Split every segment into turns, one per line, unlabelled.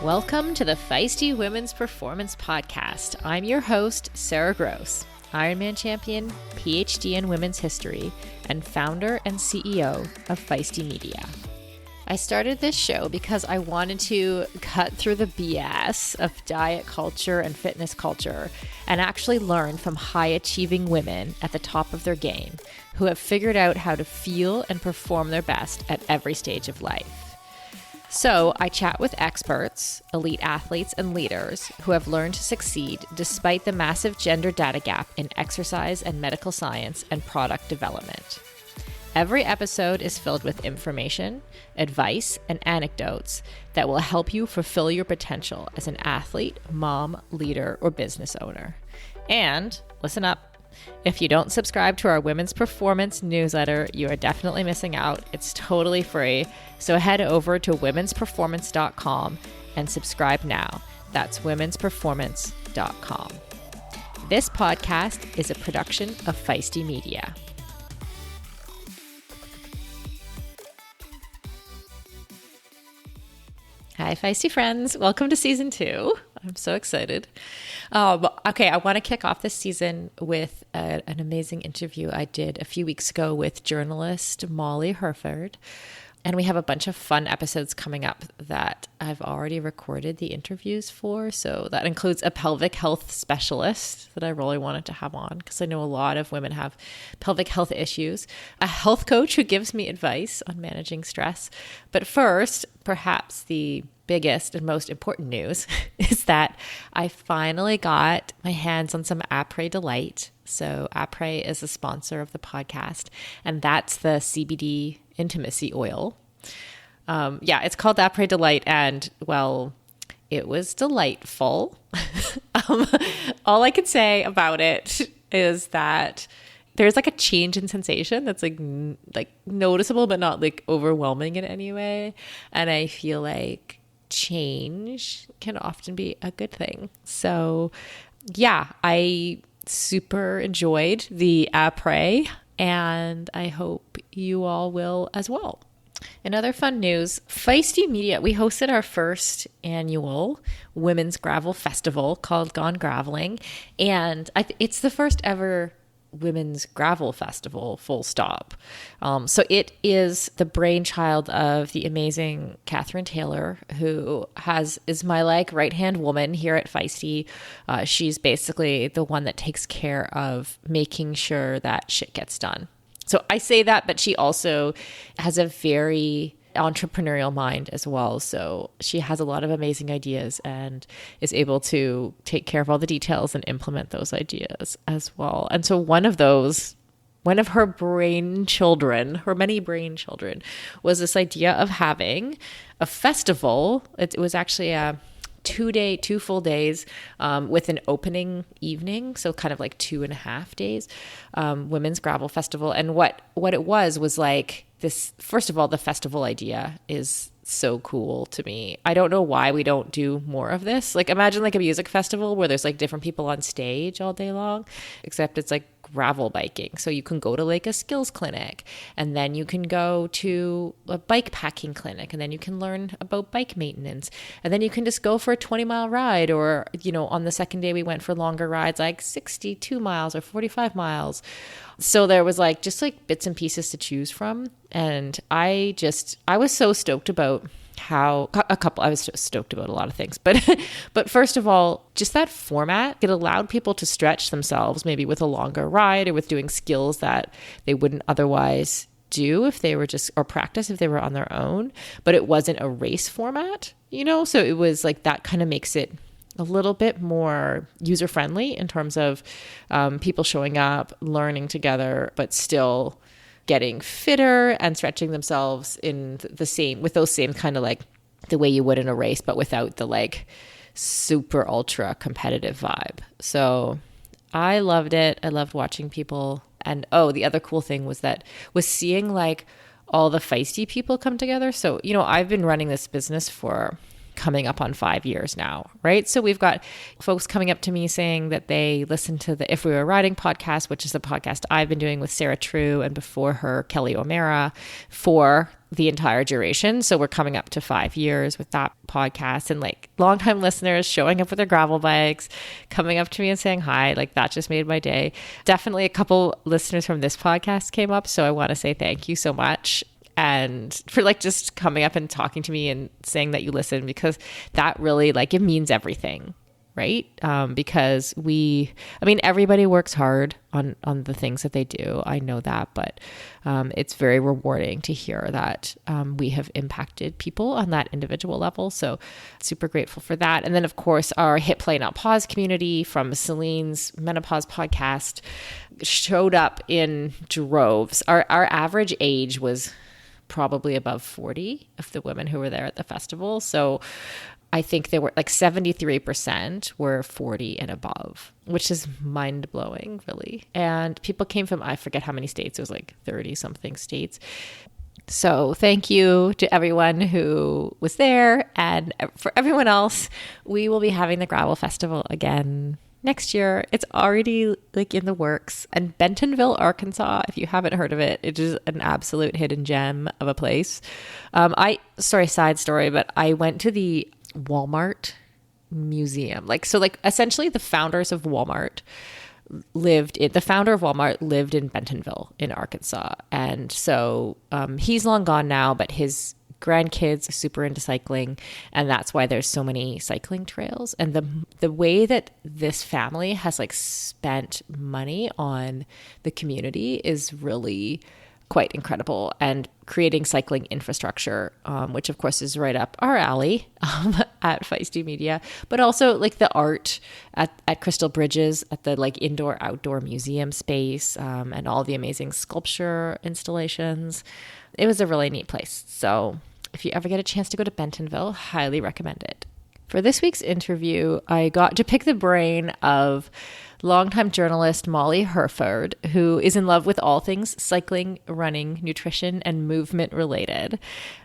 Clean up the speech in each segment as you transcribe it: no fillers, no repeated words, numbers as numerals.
Welcome to the Feisty Women's Performance Podcast. I'm your host, Sarah Gross, Ironman champion, PhD in women's history, and founder and CEO of Feisty Media. I started this show because I wanted to cut through the BS of diet culture and fitness culture and actually learn from high-achieving women at the top of their game who have figured out how to feel and perform their best at every stage of life. So I chat with experts, elite athletes, and leaders who have learned to succeed despite the massive gender data gap in exercise and medical science and product development. Every episode is filled with information, advice, and anecdotes that will help you fulfill your potential as an athlete, mom, leader, or business owner. And listen up. If you don't subscribe to our Women's Performance newsletter, you are definitely missing out. It's totally free. So head over to womensperformance.com and subscribe now. That's womensperformance.com. This podcast is a production of Feisty Media. Hi, Feisty friends. Welcome to season 2. I'm so excited. Okay, I want to kick off this season with an amazing interview I did a few weeks ago with journalist Molly Hurford. And we have a bunch of fun episodes coming up that I've already recorded the interviews for. So that includes a pelvic health specialist that I really wanted to have on because I know a lot of women have pelvic health issues, a health coach who gives me advice on managing stress. But first, perhaps the biggest and most important news is that I finally got my hands on some Après Delight. So Après is a sponsor of the podcast, and that's the CBD intimacy oil. It's called Après Delight, and well, it was delightful. All I can say about it is that there's like a change in sensation that's like noticeable, but not like overwhelming in any way. And I feel like change can often be a good thing. So yeah, I super enjoyed the Après, and I hope you all will as well. In other fun news, Feisty Media, we hosted our first annual Women's Gravel Festival called Gone Graveling, and it's the first ever Women's Gravel Festival, full stop. So it is the brainchild of the amazing Catherine Taylor, who is my right-hand woman here at Feisty. She's basically the one that takes care of making sure that shit gets done. So I say that, but she also has a very entrepreneurial mind as well. So she has a lot of amazing ideas and is able to take care of all the details and implement those ideas as well. And so one of her brainchildren, her many brainchildren, was this idea of having a festival. It was actually a 2 full days with an opening evening, so kind of like 2.5 days, Women's Gravel Festival. And what it was like this. First of all, the festival idea is so cool to me. I don't know why we don't do more of this. Like imagine like a music festival where there's like different people on stage all day long, except it's like gravel biking. So you can go to like a skills clinic, and then you can go to a bike packing clinic, and then you can learn about bike maintenance, and then you can just go for a 20-mile ride, or on the second day we went for longer rides like 62 miles or 45 miles. So there was like just like bits and pieces to choose from, and I was so stoked about I was stoked about a lot of things, but first of all, just that format, it allowed people to stretch themselves maybe with a longer ride or with doing skills that they wouldn't otherwise do if they were or practice if they were on their own, but it wasn't a race format, so it was like that kind of makes it a little bit more user-friendly in terms of people showing up, learning together, but still getting fitter and stretching themselves with those same kind of like the way you would in a race, but without the like super ultra competitive vibe. So I loved it. I loved watching people. And the other cool thing was seeing like all the Feisty people come together. So, I've been running this business for coming up on 5 years now, right? So we've got folks coming up to me saying that they listen to the If We Were Riding podcast, which is a podcast I've been doing with Sarah True and before her, Kelly O'Mara, for the entire duration. So we're coming up to 5 years with that podcast, and like longtime listeners showing up with their gravel bikes, coming up to me and saying hi, like that just made my day. Definitely a couple listeners from this podcast came up. So I want to say thank you so much. And for like just coming up and talking to me and saying that you listen, because that really like, it means everything, right? Because everybody works hard on the things that they do. I know that, but it's very rewarding to hear that we have impacted people on that individual level. So super grateful for that. And then of course our Hit Play Not Pause community from Celine's Menopause podcast showed up in droves. Our average age was probably above 40 of the women who were there at the festival. So I think there were like 73% were 40 and above, which is mind blowing, really. And people came from, I forget how many states, it was like 30 something states. So thank you to everyone who was there. And for everyone else, we will be having the Gravel Festival again next year. It's already like in the works. And Bentonville, Arkansas, if you haven't heard of it, it is an absolute hidden gem of a place. Side story, but I went to the Walmart museum. Essentially the founders of Walmart the founder of Walmart lived in Bentonville in Arkansas. And so he's long gone now, but his grandkids are super into cycling, and that's why there's so many cycling trails. And the way that this family has like spent money on the community is really quite incredible, and creating cycling infrastructure, which of course is right up our alley at Feisty Media, but also like the art at Crystal Bridges, at the like indoor outdoor museum space, and all the amazing sculpture installations. It was a really neat place. So if you ever get a chance to go to Bentonville, highly recommend it. For this week's interview, I got to pick the brain of longtime journalist Molly Hurford, who is in love with all things cycling, running, nutrition, and movement related.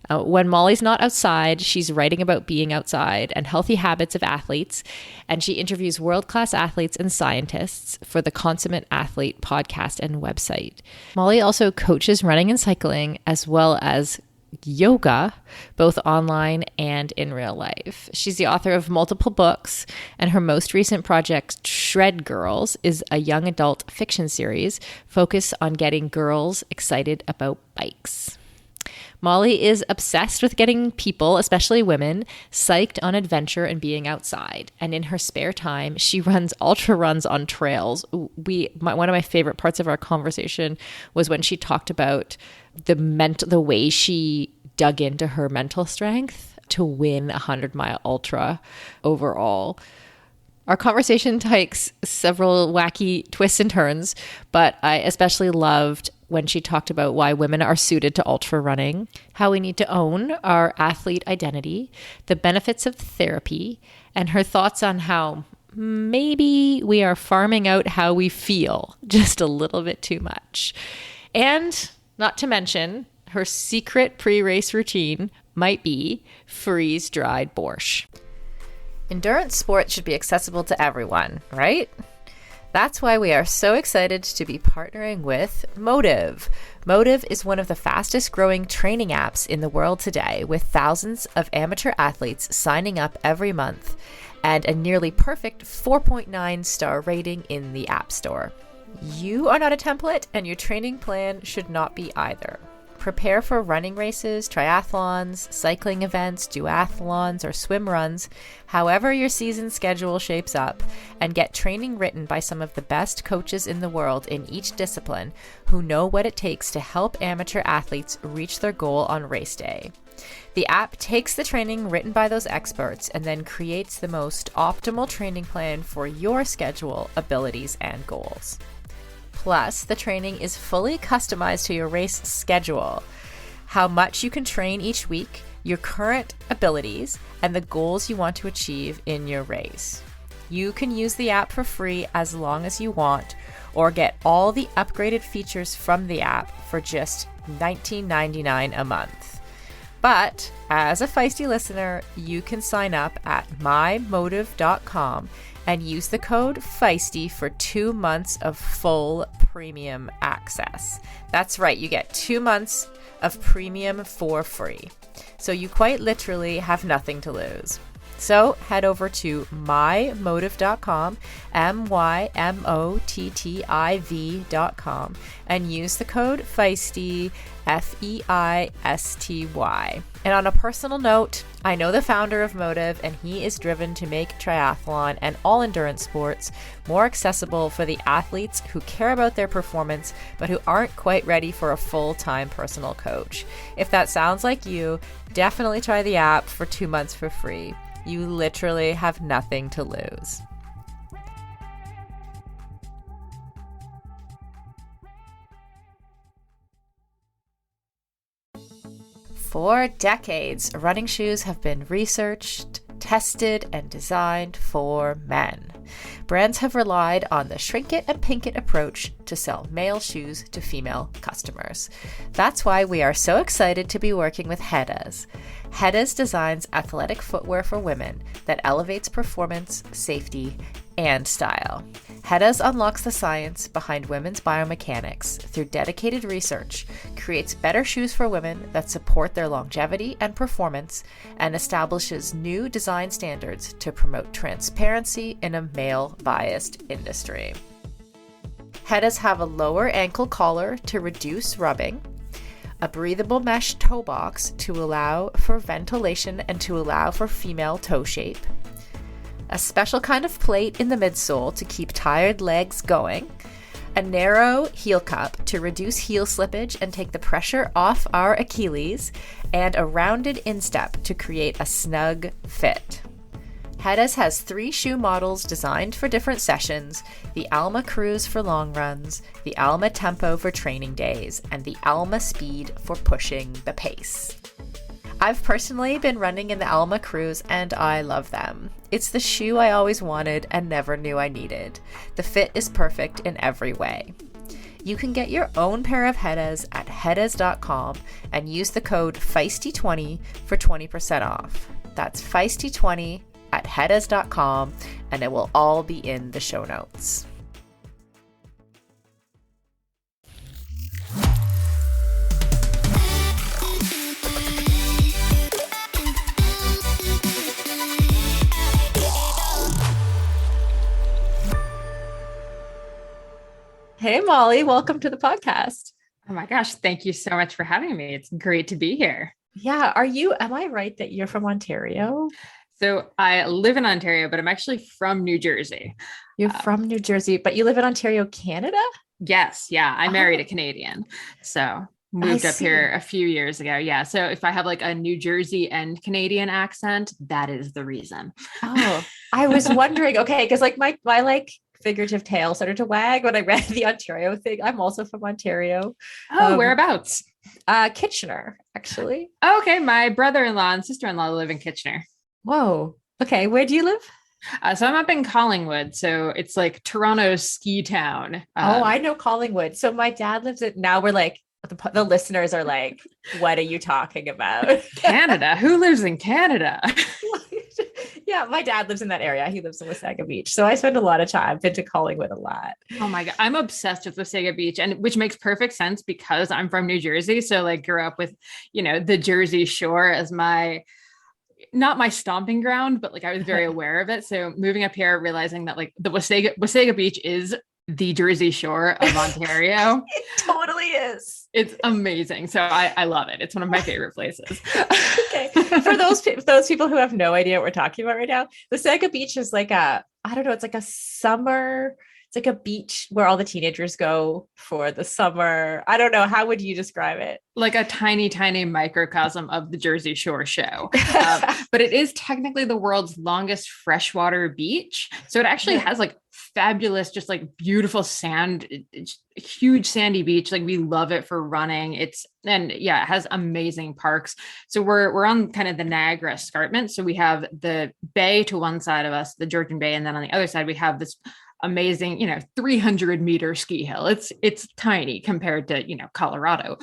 When Molly's not outside, she's writing about being outside and healthy habits of athletes, and she interviews world-class athletes and scientists for the Consummate Athlete podcast and website. Molly also coaches running and cycling, as well as yoga, both online and in real life. She's the author of multiple books, and her most recent project, Shred Girls, is a young adult fiction series focused on getting girls excited about bikes. Molly is obsessed with getting people, especially women, psyched on adventure and being outside. And in her spare time, she runs ultra runs on trails. One of my favorite parts of our conversation was when she talked about the way she dug into her mental strength to win a 100-mile ultra overall. Our conversation takes several wacky twists and turns, but I especially loved when she talked about why women are suited to ultra running, how we need to own our athlete identity, the benefits of therapy, and her thoughts on how maybe we are farming out how we feel just a little bit too much. And not to mention, her secret pre-race routine might be freeze-dried borscht. Endurance sports should be accessible to everyone, right? That's why we are so excited to be partnering with Motive. Motive is one of the fastest growing training apps in the world today, with thousands of amateur athletes signing up every month and a nearly perfect 4.9 star rating in the App Store. You are not a template, and your training plan should not be either. Prepare for running races, triathlons, cycling events, duathlons, or swim runs, however your season schedule shapes up, and get training written by some of the best coaches in the world in each discipline who know what it takes to help amateur athletes reach their goal on race day. The app takes the training written by those experts and then creates the most optimal training plan for your schedule, abilities, and goals. Plus, the training is fully customized to your race schedule, how much you can train each week, your current abilities, and the goals you want to achieve in your race. You can use the app for free as long as you want, or get all the upgraded features from the app for just $19.99 a month. But as a Feisty listener, you can sign up at mymotive.com and use the code Feisty for 2 months of full premium access. That's right, you get 2 months of premium for free. So you quite literally have nothing to lose. So head over to mymotive.com, mymotiv.com, and use the code Feisty, Feisty. And on a personal note, I know the founder of Motive, and he is driven to make triathlon and all endurance sports more accessible for the athletes who care about their performance, but who aren't quite ready for a full-time personal coach. If that sounds like you, definitely try the app for 2 months for free. You literally have nothing to lose. For decades, running shoes have been researched, tested, and designed for men. Brands have relied on the shrink it and pink it approach to sell male shoes to female customers. That's why we are so excited to be working with Hedas. Hedas designs athletic footwear for women that elevates performance, safety, and style. Hedas unlocks the science behind women's biomechanics through dedicated research, creates better shoes for women that support their longevity and performance, and establishes new design standards to promote transparency in a male-biased industry. Hedas have a lower ankle collar to reduce rubbing, a breathable mesh toe box to allow for ventilation and to allow for female toe shape, a special kind of plate in the midsole to keep tired legs going, a narrow heel cup to reduce heel slippage and take the pressure off our Achilles, and a rounded instep to create a snug fit. Hedas has 3 shoe models designed for different sessions: the Alma Cruise for long runs, the Alma Tempo for training days, and the Alma Speed for pushing the pace. I've personally been running in the Alma Cruise and I love them. It's the shoe I always wanted and never knew I needed. The fit is perfect in every way. You can get your own pair of Hedas at hedas.com and use the code Feisty20 for 20% off. That's Feisty20 at hedas.com, and it will all be in the show notes. Hey, Molly, welcome to the podcast.
Oh my gosh, thank you so much for having me. It's great to be here.
Yeah, am I right that you're from Ontario?
So I live in Ontario, but I'm actually from New Jersey.
You're from New Jersey, but you live in Ontario, Canada?
Yes. Yeah. I married a Canadian. So moved up here a few years ago. Yeah. So if I have like a New Jersey and Canadian accent, that is the reason.
Oh, I was wondering, okay, because like my like figurative tail started to wag when I read the Ontario thing. I'm also from Ontario.
Oh, whereabouts?
Kitchener, actually.
Oh, okay. My brother-in-law and sister-in-law live in Kitchener.
Whoa. Okay. Where do you live?
So I'm up in Collingwood. So it's like Toronto's ski town.
I know Collingwood. So my dad lives now we're like, the listeners are like, what are you talking about?
Canada? Who lives in Canada?
Yeah, my dad lives in that area. He lives in Wasaga Beach. So I spend a lot of time. I've been to Collingwood a lot.
Oh my God. I'm obsessed with Wasaga Beach, and which makes perfect sense because I'm from New Jersey. So like grew up with, the Jersey Shore as not my stomping ground, but like I was very aware of it. So moving up here, realizing that like the Wasaga Beach is the Jersey Shore of Ontario.
It totally is.
It's amazing. So I love it. It's one of my favorite places.
Okay. For those people who have no idea what we're talking about right now, Wasaga Beach is like it's like a summer, it's like a beach where all the teenagers go for the summer. I don't know. How would you describe it?
Like a tiny, tiny microcosm of the Jersey Shore show. But it is technically the world's longest freshwater beach. So it actually has like fabulous, just like beautiful sand, huge sandy beach. Like we love it for running. It has amazing parks. So we're on kind of the Niagara escarpment. So we have the bay to one side of us, the Georgian Bay. And then on the other side, we have this amazing, 300-meter ski hill. It's tiny compared to, Colorado,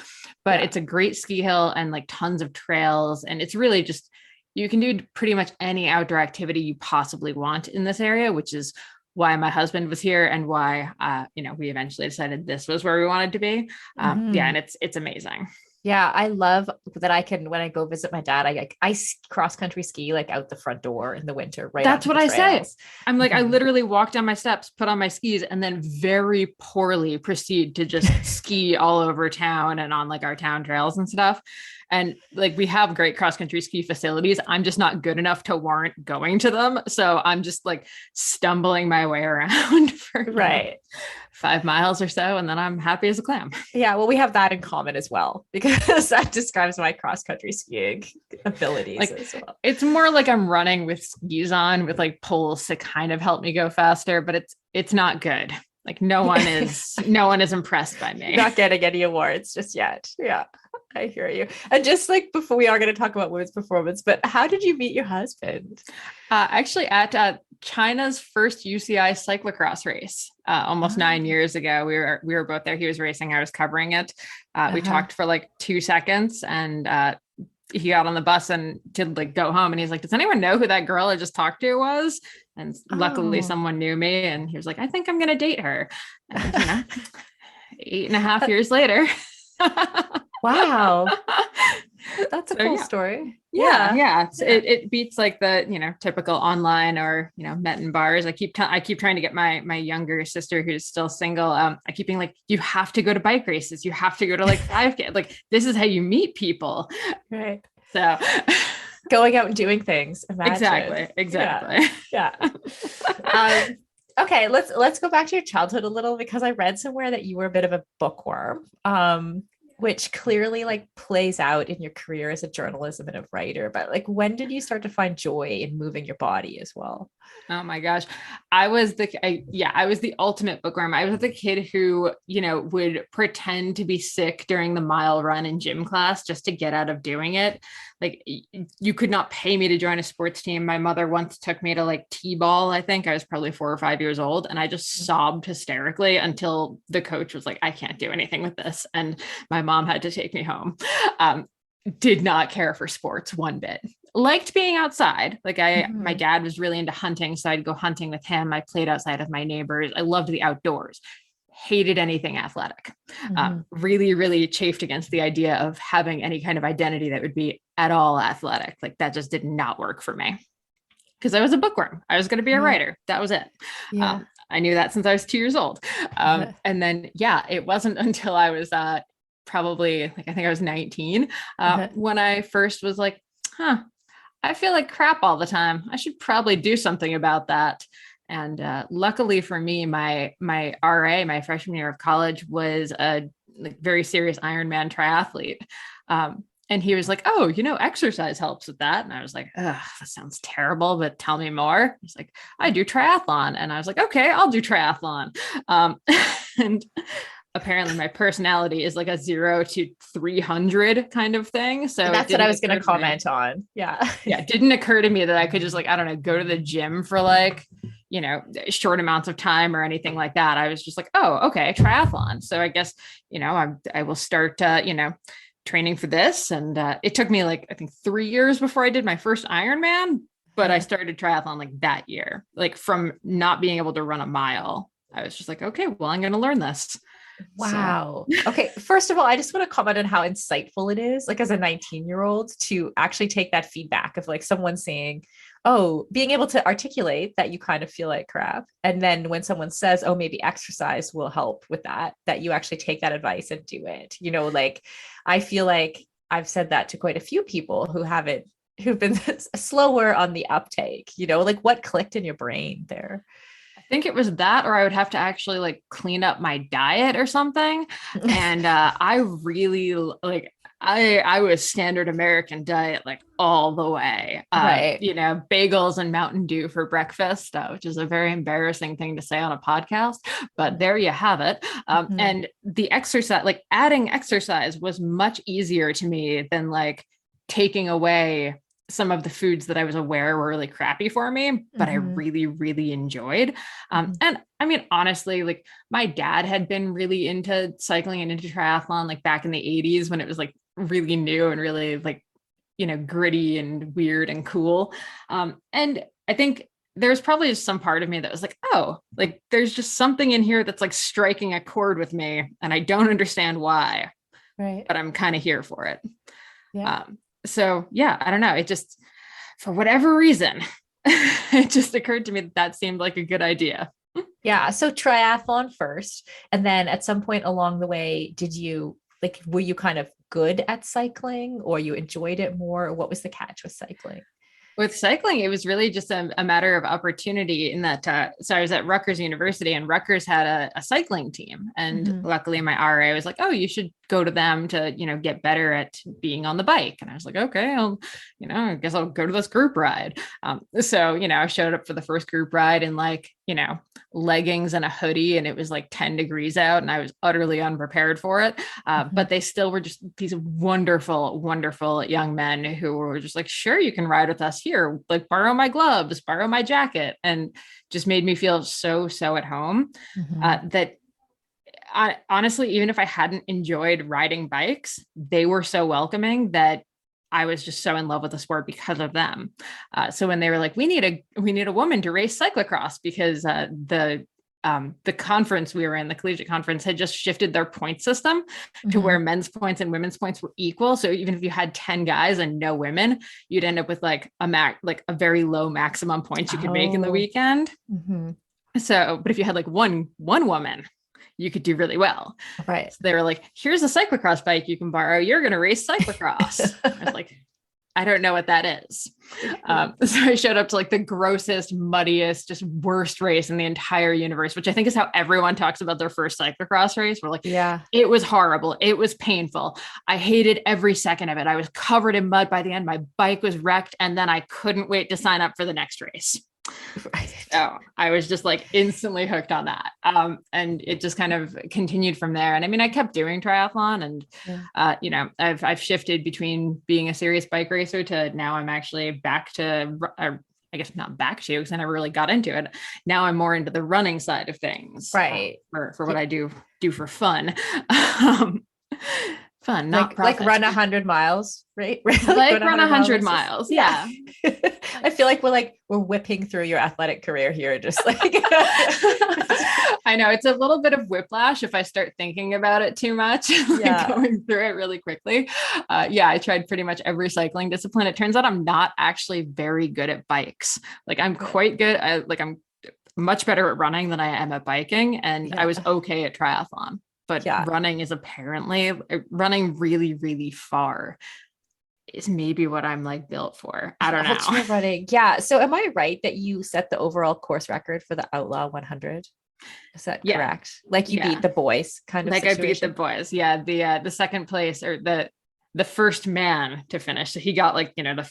but it's a great ski hill and like tons of trails. And it's really just, you can do pretty much any outdoor activity you possibly want in this area, which is why my husband was here and why, we eventually decided this was where we wanted to be. And it's amazing.
Yeah, I love that I can, when I go visit my dad, I cross country ski like out the front door in the winter, right?
That's what I say. I'm like, I
Mhm.
literally walk down my steps, put on my skis, and then very poorly proceed to just ski all over town and on like our town trails and stuff. And like, we have great cross country ski facilities. I'm just not good enough to warrant going to them. So I'm just like stumbling my way around for
Right.
5 miles or so. And then I'm happy as a clam.
Yeah, well, we have that in common as well, because that describes my cross country skiing abilities
Like,
as well.
it's more like I'm running with skis on with like poles to kind of help me go faster, but it's not good. Like no one is impressed by me.
Not getting any awards just yet. Yeah, I hear you. And just like before, we are going to talk about women's performance, but how did you meet your husband?
Actually, at China's first UCI cyclocross race, almost 9 years ago, we were both there. He was racing, I was covering it. We talked for like 2 seconds, and he got on the bus and to like go home. And he's like, "Does anyone know who that girl I just talked to was?" And luckily, someone knew me, and he was like, "I think I'm gonna date her." And 8.5 years later.
Wow. That's a cool story.
Yeah. It beats like the, typical online or, met in bars. I keep trying to get my younger sister who's still single. I keep being like, you have to go to bike races. You have to go to like 5K. Like, this is how you meet people.
Right.
So
going out and doing things. Imagine.
Exactly.
Yeah. Okay, let's go back to your childhood a little, because I read somewhere that you were a bit of a bookworm, which clearly like plays out in your career as a journalism and a writer. But like, when did you start to find joy in moving your body as well?
Oh my gosh. I was the ultimate bookworm. I was the kid who, would pretend to be sick during the mile run in gym class just to get out of doing it. Like, you could not pay me to join a sports team. My mother once took me to like T-ball. I think I was probably 4 or 5 years old, and I just sobbed hysterically until the coach was like, "I can't do anything with this." And my mom had to take me home. Did not care for sports one bit. Liked being outside. Like my dad was really into hunting, so I'd go hunting with him. I played outside with my neighbors. I loved the outdoors. Hated anything athletic. Really, really chafed against the idea of having any kind of identity that would be at all athletic. Like, that just did not work for me, because I was a bookworm. I was going to be a writer. That was it.
Yeah.
I knew that since I was 2 years old. And then, it wasn't until I was probably like, I think I was 19 when I first was like, I feel like crap all the time. I should probably do something about that. And luckily for me, my RA, my freshman year of college, was a very serious Ironman triathlete. And he was like, "Oh, exercise helps with that." And I was like, "Ugh, that sounds terrible, but tell me more." He's like, "I do triathlon." And I was like, "Okay, I'll do triathlon." And apparently my personality is like a 0 to 300 kind of thing. So
that's what I was going to comment on. Yeah.
It didn't occur to me that I could just like, I don't know, go to the gym for like, short amounts of time or anything like that. I was just like, oh, okay, triathlon. So I guess, I will start, training for this. And it took me like, I think 3 years before I did my first Ironman, but I started triathlon like that year, like from not being able to run a mile. I was just like, okay, well, I'm going to learn this.
Wow. So. Okay. First of all, I just want to comment on how insightful it is, like as a 19-year-old, to actually take that feedback of like someone saying, oh, being able to articulate that you kind of feel like crap. And then when someone says, oh, maybe exercise will help with that you actually take that advice and do it. Like I feel like I've said that to quite a few people who've been slower on the uptake, like what clicked in your brain there?
I think it was that, or I would have to actually like clean up my diet or something. And I really like, I was standard American diet, like all the way,
right.
Bagels and Mountain Dew for breakfast, which is a very embarrassing thing to say on a podcast, but there you have it. And the exercise, like adding exercise was much easier to me than like taking away some of the foods that I was aware were really crappy for me, but I
Mm-hmm.
really, really enjoyed.
Mm-hmm.
And I mean, honestly, like my dad had been really into cycling and into triathlon, like back in the 80s when it was like really new and really like, gritty and weird and cool. And I think there's probably just some part of me that was like, oh, like there's just something in here that's like striking a chord with me. And I don't understand why,
Right.
but I'm kind of here for it.
Yeah.
So yeah, I don't know. It just, for whatever reason, it just occurred to me that that seemed like a good idea.
Yeah. So triathlon first. And then at some point along the way, were you kind of good at cycling or you enjoyed it more? Or what was the catch with cycling?
With cycling, it was really just a matter of opportunity in that. So I was at Rutgers University, and Rutgers had a cycling team. And
Mm-hmm.
luckily, my RA was like, "Oh, you should go to them to, get better at being on the bike." And I was like, "Okay, I guess I'll go to this group ride." So, I showed up for the first group ride in like, leggings and a hoodie, and it was like 10 degrees out, and I was utterly unprepared for it.
Mm-hmm.
But they still were just these wonderful, wonderful young men who were just like, "Sure, you can ride with us here, like borrow my gloves, borrow my jacket," and just made me feel so, so at home.
Mm-hmm.
That honestly, even if I hadn't enjoyed riding bikes, they were so welcoming that I was just so in love with the sport because of them. So when they were like, we need a woman to race cyclocross because the conference we were in, the collegiate conference, had just shifted their point system to
Mm-hmm.
where men's points and women's points were equal. So even if you had 10 guys and no women, you'd end up with like a very low maximum points you could make in the
Oh.
weekend.
Mm-hmm.
So, but if you had like one woman, you could do really well.
Right.
So they were like, here's a cyclocross bike you can borrow. You're going to race cyclocross. I was like, I don't know what that is. So I showed up to like the grossest, muddiest, just worst race in the entire universe, which I think is how everyone talks about their first cyclocross race. We're like,
Yeah.
it was horrible. It was painful. I hated every second of it. I was covered in mud by the end. My bike was wrecked. And then I couldn't wait to sign up for the next race.
Right.
So I was just like instantly hooked on that. And it just kind of continued from there. And I mean, I kept doing triathlon and,
Yeah.
I've shifted between being a serious bike racer to now I'm actually back to, I guess not back to, because I never really got into it. Now I'm more into the running side of things,
Right.
for what I do for fun. Um, Fun, not
Like
profit.
run 100 miles, right?
Like run
100
100
races.
miles.
Yeah.
Yeah.
I feel like we're whipping through your athletic career here, just like
I know it's a little bit of whiplash if I start thinking about it too much, like
yeah.
going through it really quickly. Yeah, I tried pretty much every cycling discipline. It turns out I'm not actually very good at bikes. Like I'm quite good. I'm much better at running than I am at biking, and I
Yeah.
was okay at triathlon. But
Yeah.
running is apparently running really, really far is maybe what I'm like built for. I don't know.
Ultra running. Yeah. So am I right that you set the overall course record for the Outlaw 100? Is that
Yeah.
correct? Like you
Yeah.
beat the boys kind of
Like I beat the
situation?
boys. Yeah. The second place, or the first man to finish. So he got like, the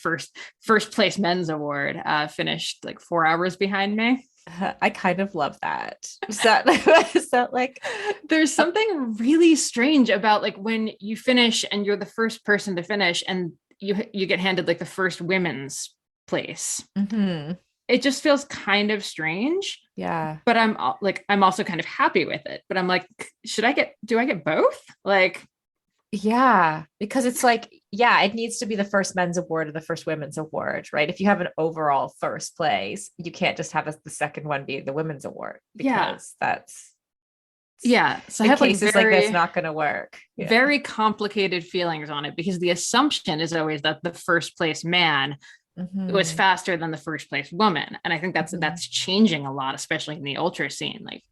first place men's award, finished like 4 hours behind me.
I kind of love that. Is that like
There's something really strange about like when you finish and you're the first person to finish and you get handed like the first women's place.
mm-hmm.
It just feels kind of strange,
Yeah.
but I'm also kind of happy with it. But I'm like, do I get both? Like,
Yeah, because it's like, yeah, it needs to be the first men's award or the first women's award, right? If you have an overall first place, you can't just have the second one be the women's award
yeah.
because that's
Yeah. So I
in
have like
cases like this not going to work. Yeah.
very complicated feelings on it because the assumption is always that the first place man was
Mhm.
faster than the first place woman. And I think
Mhm.
that's changing a lot, especially in the ultra scene. Like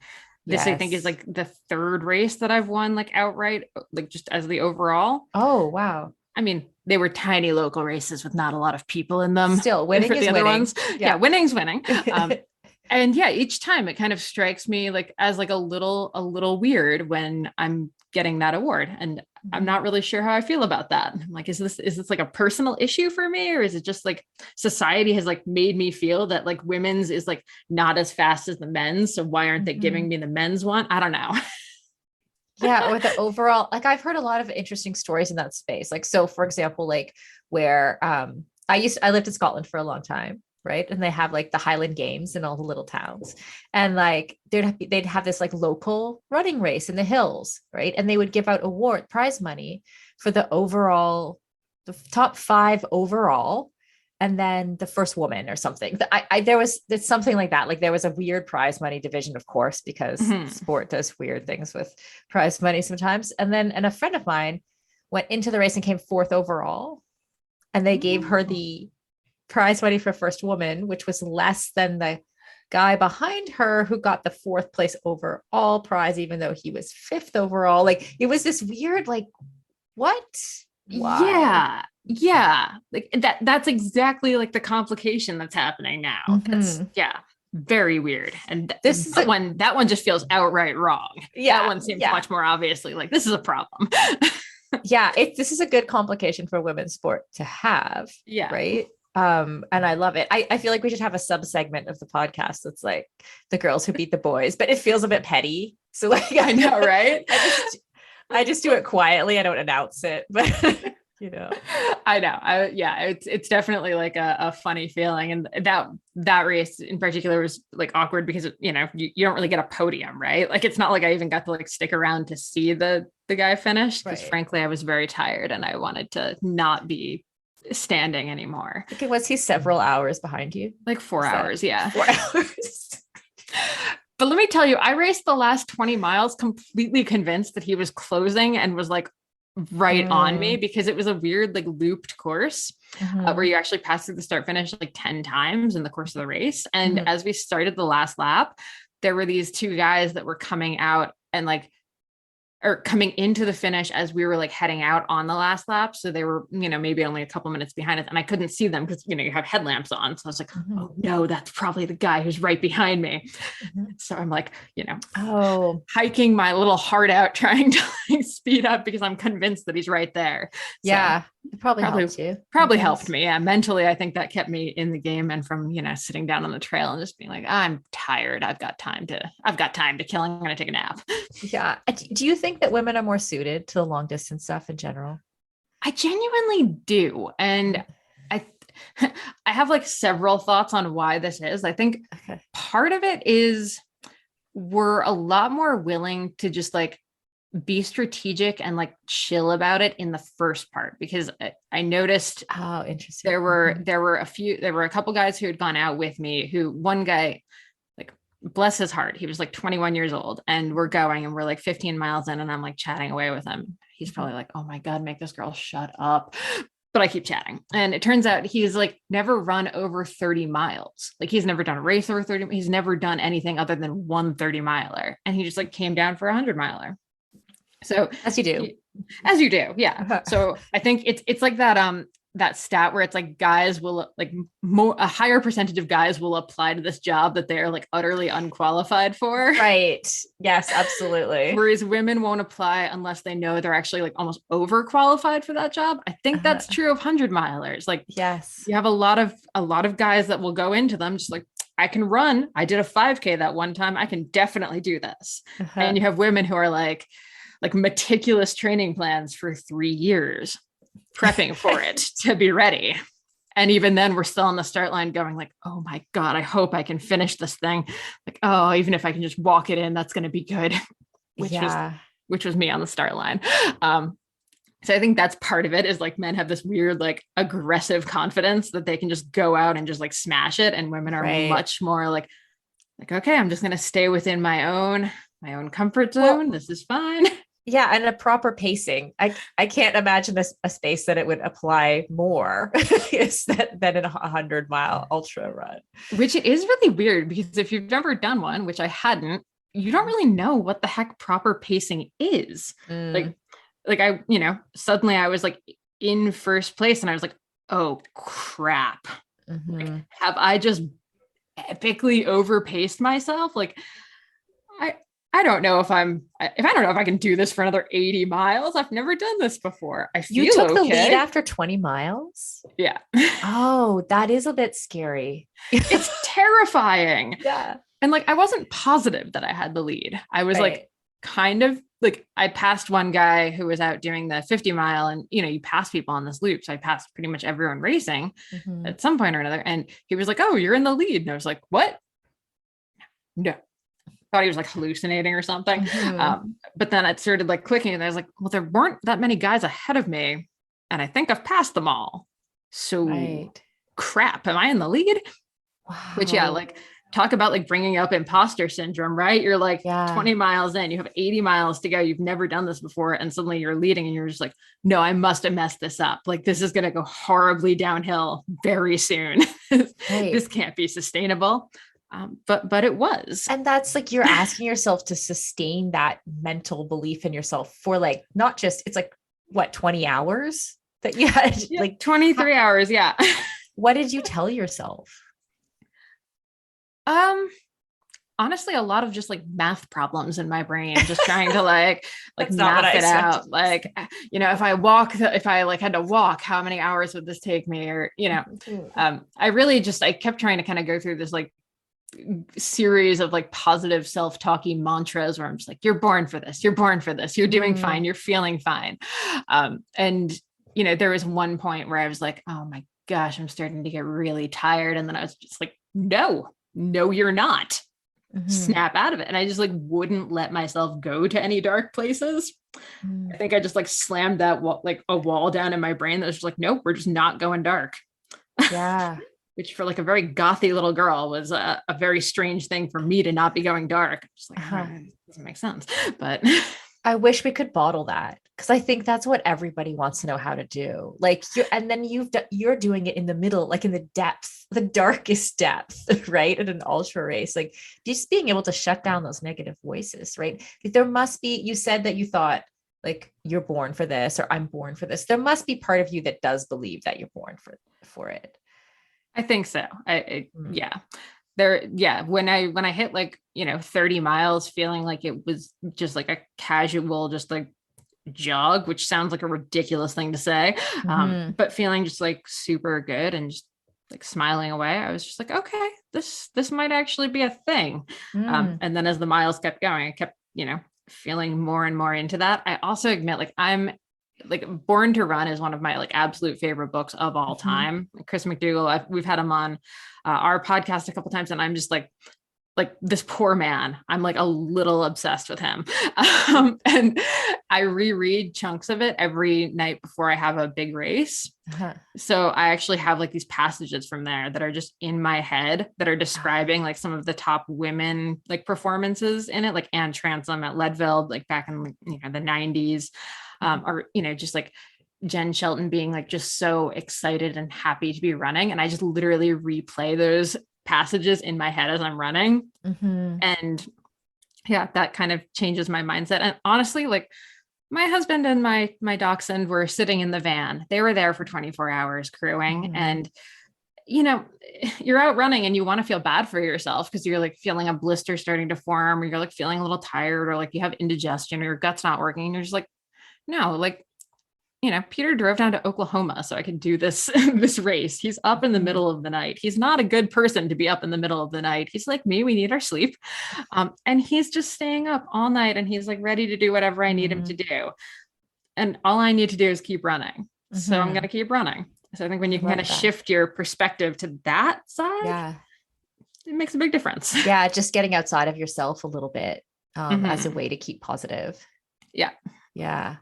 this, I think, is
Yes.
like the third race that I've won like outright, like just as the overall.
Oh, wow.
I mean, they were tiny local races with not a lot of people in them.
Still, winning
For
is
the other
winning.
ones.
Yeah.
Winning's winning. And yeah, each time it kind of strikes me like as like a little weird when I'm getting that award, and I'm
Mhm.
not really sure how I feel about that. I'm like, is this like a personal issue for me, or is it just like society has like made me feel that like women's is like not as fast as the men's, so why aren't they giving
Mhm.
me the men's one? I don't know.
Yeah, or the overall, like I've heard a lot of interesting stories in that space. Like, so for example, like where I lived in Scotland for a long time, right? And they have like the Highland Games in all the little towns. And like they'd have this like local running race in the hills, right? And they would give out prize money for the top 5 overall, and then the first woman or something. It's something like that. Like there was a weird prize money division, of course, because sport does weird things with prize money sometimes. And a friend of mine went into the race and came 4th overall, and they gave her the prize money for first woman, which was less than the guy behind her who got the 4th place overall prize, even though he was 5th overall. Like it was this weird, like, what? Why?
Yeah. Like that's exactly like the complication that's happening now. That's very weird. And that one just feels outright wrong. Yeah. That one seems much more obviously like this is a problem.
This is a good complication for women's sport to have. Yeah. Right. And I love it. I feel like we should have a sub segment of the podcast that's like the girls who beat the boys, but it feels a bit petty. So like
I know, right?
I just do it quietly. I don't announce it, but
I know. It's definitely like a funny feeling. And that race in particular was like awkward because, you don't really get a podium, right? Like, it's not like I even got to like stick around to see the guy finish because frankly, I was very tired and I wanted to not be standing anymore.
Okay. Was he several hours behind you?
Like 4 hours. Yeah.
4 hours.
But let me tell you, I raced the last 20 miles completely convinced that he was closing and was like right on me because it was a weird, like looped course where you actually pass through the start finish like 10 times in the course of the race. And as we started the last lap, there were these 2 guys that were coming out and like, or coming into the finish as we were like heading out on the last lap. So they were, maybe only a couple minutes behind us and I couldn't see them because, you have headlamps on. So I was like, oh no, that's probably the guy who's right behind me. So I'm like, hiking my little heart out, trying to like speed up because I'm convinced that he's right there.
So it probably helped you.
Probably helped me. Yeah. Mentally, I think that kept me in the game and from, sitting down on the trail and just being like, I'm tired. I've got time to kill. I'm going to take a nap.
Yeah. Do you think that women are more suited to the long distance stuff in general?
I genuinely do. And I have like several thoughts on why this is. I think part of it is we're a lot more willing to just like be strategic and like chill about it in the first part, because I noticed
interesting.
There were a couple guys who had gone out with me, who one guy, like bless his heart, he was like 21 years old and we're like 15 miles in and I'm like chatting away with him. He's probably like, oh my God, make this girl shut up. But I keep chatting. And it turns out he's like never run over 30 miles. Like he's never done a race over 30. He's never done anything other than 1 30-miler. And he just like came down for 100-miler. So
as you do.
Yeah. So I think it's like that stat where it's like guys will like a higher percentage of guys will apply to this job that they're like utterly unqualified for.
Right. Yes, absolutely.
Whereas women won't apply unless they know they're actually like almost overqualified for that job. I think that's true of 100-milers. Like,
yes,
you have a lot of guys that will go into them just like, I can run. I did a 5K that one time. I can definitely do this. And you have women who are like meticulous training plans for 3 years, prepping for it to be ready. And even then we're still on the start line going like, oh my God, I hope I can finish this thing. Like, oh, even if I can just walk it in, that's going to be good. Which was me on the start line. So I think that's part of it, is like men have this weird, like aggressive confidence that they can just go out and just like smash it. And women are much more like, okay, I'm just going to stay within my own comfort zone. This is fine.
Yeah. And a proper pacing. I can't imagine a space that it would apply more than in a 100-mile ultra run.
Which it is really weird, because if you've never done one, which I hadn't, you don't really know what the heck proper pacing is. Like I, suddenly I was like in first place and I was like, oh crap. Like, have I just epically overpaced myself? Like, I don't know if I don't know if I can do this for another 80 miles. I've never done this before. I feel
you took the lead after 20 miles.
Yeah.
Oh, that is a bit scary.
It's terrifying.
Yeah.
And like, I wasn't positive that I had the lead. I was like kind of like, I passed one guy who was out doing the 50 mile, and you pass people on this loop. So I passed pretty much everyone racing at some point or another. And he was like, "Oh, you're in the lead." And I was like, "What?" No. Thought he was like hallucinating or something. But then it started like clicking, and I was like, well, there weren't that many guys ahead of me, and I think I've passed them all. So crap, am I in the lead?
Wow.
Which, yeah, like, talk about like bringing up imposter syndrome, right? You're like 20 miles in, you have 80 miles to go. You've never done this before. And suddenly you're leading and you're just like, no, I must have messed this up. Like, this is going to go horribly downhill very soon. This can't be sustainable. But it was.
And that's like, you're asking yourself to sustain that mental belief in yourself for like, not just, it's like what, 20 hours that you had? Like
23 hours. Yeah.
What did you tell yourself?
Honestly, a lot of just like math problems in my brain, just trying to like math it out. Like, if I like had to walk, how many hours would this take me? Or, I kept trying to kind of go through this like series of like positive self-talky mantras where I'm just like, you're born for this. You're born for this. You're doing fine. You're feeling fine. And there was one point where I was like, oh my gosh, I'm starting to get really tired. And then I was just like, no, you're not. Snap out of it. And I just like wouldn't let myself go to any dark places. I think I just like slammed that a wall down in my brain that was just like, nope, we're just not going dark.
Yeah.
Which for like a very gothy little girl was a very strange thing for me to not be going dark. Just like, doesn't make sense. But
I wish we could bottle that, because I think that's what everybody wants to know how to do. Like, you're doing it in the middle, like in the depth, the darkest depth, right? In an ultra race, like just being able to shut down those negative voices, right? There must be, you said that you thought like you're born for this, or I'm born for this. There must be part of you that does believe that you're born for it.
I think so. Yeah. When I hit like, 30 miles, feeling like it was just like a casual, just like jog, which sounds like a ridiculous thing to say. But feeling just like super good and just like smiling away, I was just like, okay, this might actually be a thing. And then as the miles kept going, I kept, feeling more and more into that. I also admit, like, I'm like, Born to Run is one of my like absolute favorite books of all time. Chris McDougall, we've had him on our podcast a couple times, and I'm just like this poor man. I'm like a little obsessed with him. And I reread chunks of it every night before I have a big race. So I actually have like these passages from there that are just in my head that are describing like some of the top women like performances in it, like Anne Transom at Leadville, like back in the 90s. Or, just like Jen Shelton being like just so excited and happy to be running. And I just literally replay those passages in my head as I'm running. And yeah, that kind of changes my mindset. And honestly, like, my husband and my dachshund were sitting in the van. They were there for 24 hours crewing. And you're out running and you want to feel bad for yourself because you're like feeling a blister starting to form, or you're like feeling a little tired, or like you have indigestion, or your gut's not working. And you're just like, no, like, Peter drove down to Oklahoma so I could do this race. He's up in the middle of the night. He's not a good person to be up in the middle of the night. He's like me. We need our sleep. And he's just staying up all night, and he's like ready to do whatever I need him to do. And all I need to do is keep running. So I'm going to keep running. So I think when you can kind of shift your perspective to that side, it makes a big difference.
Yeah. Just getting outside of yourself a little bit as a way to keep positive.
Yeah.
Yeah.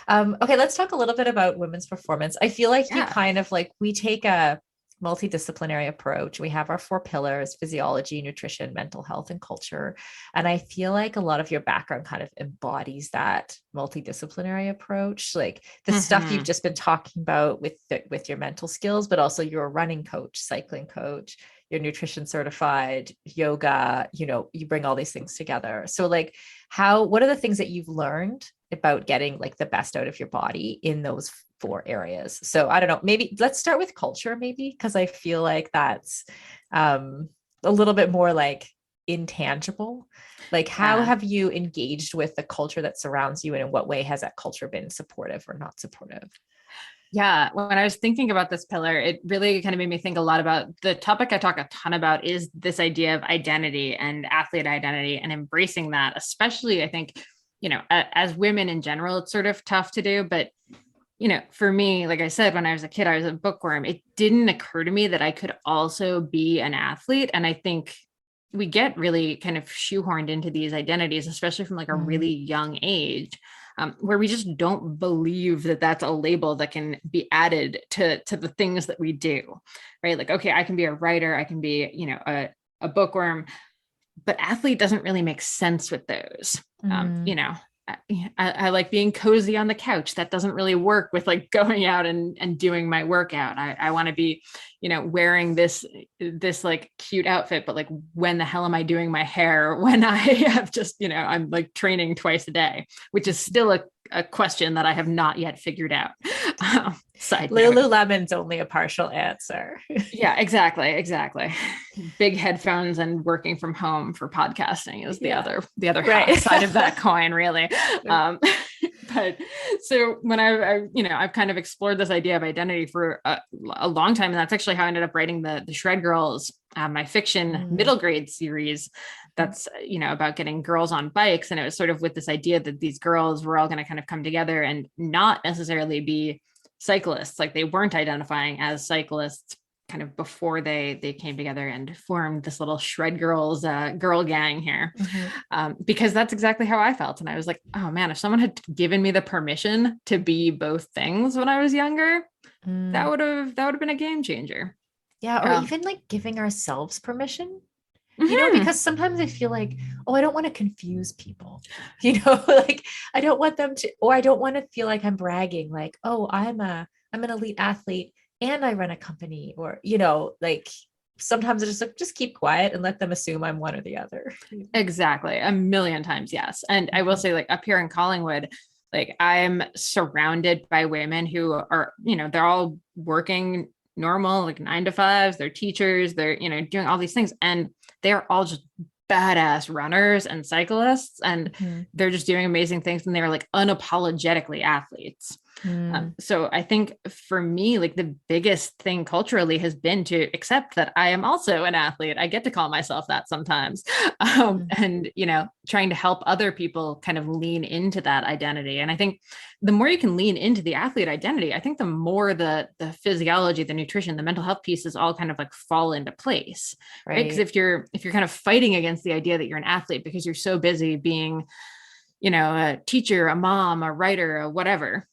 Okay, let's talk a little bit about women's performance. I feel like you kind of like, we take a multidisciplinary approach. We have our 4 pillars: physiology, nutrition, mental health, and culture. And I feel like a lot of your background kind of embodies that multidisciplinary approach, like the stuff you've just been talking about with your mental skills, but also you're a running coach, cycling coach, you're nutrition certified, yoga, you bring all these things together. So like, what are the things that you've learned about getting like the best out of your body in those 4 areas? So I don't know, maybe let's start with culture, maybe, because I feel like that's a little bit more like intangible. Like, how have you engaged with the culture that surrounds you, and in what way has that culture been supportive or not supportive?
Yeah. When I was thinking about this pillar, it really kind of made me think a lot about the topic I talk a ton about, is this idea of identity and athlete identity, and embracing that, especially I think, as women in general, it's sort of tough to do. But, for me, like I said, when I was a kid, I was a bookworm. It didn't occur to me that I could also be an athlete. And I think we get really kind of shoehorned into these identities, especially from like a really young age, where we just don't believe that that's a label that can be added to the things that we do, right? Like, okay, I can be a writer, I can be, a bookworm, but athlete doesn't really make sense with those. I like being cozy on the couch. That doesn't really work with like going out and doing my workout. I want to be, wearing this like cute outfit, but like, when the hell am I doing my hair when I have just, I'm like training twice a day, which is still a question that I have not yet figured out. Side note.
Lululemon's only a partial answer.
Yeah, exactly. Big headphones and working from home for podcasting is the other
right.
side of that coin, really. But so when I've kind of explored this idea of identity for a long time, and that's actually how I ended up writing the Shred Girls, my fiction middle grade series. That's, about getting girls on bikes. And it was sort of with this idea that these girls were all going to kind of come together and not necessarily be cyclists. Like, they weren't identifying as cyclists kind of before they came together and formed this little Shred Girls girl gang here. Because that's exactly how I felt. And I was like, oh man, if someone had given me the permission to be both things when I was younger, that would have been a game changer.
Yeah. Or even like giving ourselves permission, because sometimes I feel like, oh, I don't want to confuse people, like I don't want them to, or I don't want to feel like I'm bragging, like, oh, I'm an elite athlete and I run a company, or, like sometimes I just keep quiet and let them assume I'm one or the other.
Exactly. A million times. Yes. And I will say, like, up here in Collingwood, like, I'm surrounded by women who are, they're all working normal, like 9 to 5s, they're teachers, they're, doing all these things. And they're all just badass runners and cyclists. And they're just doing amazing things. And they're like unapologetically athletes. So I think for me, like, the biggest thing culturally has been to accept that I am also an athlete. I get to call myself that sometimes. And, trying to help other people kind of lean into that identity. And I think the more you can lean into the athlete identity, I think the more the physiology, the nutrition, the mental health pieces all kind of like fall into place. Right. Because if you're kind of fighting against the idea that you're an athlete because you're so busy being, a teacher, a mom, a writer, a whatever,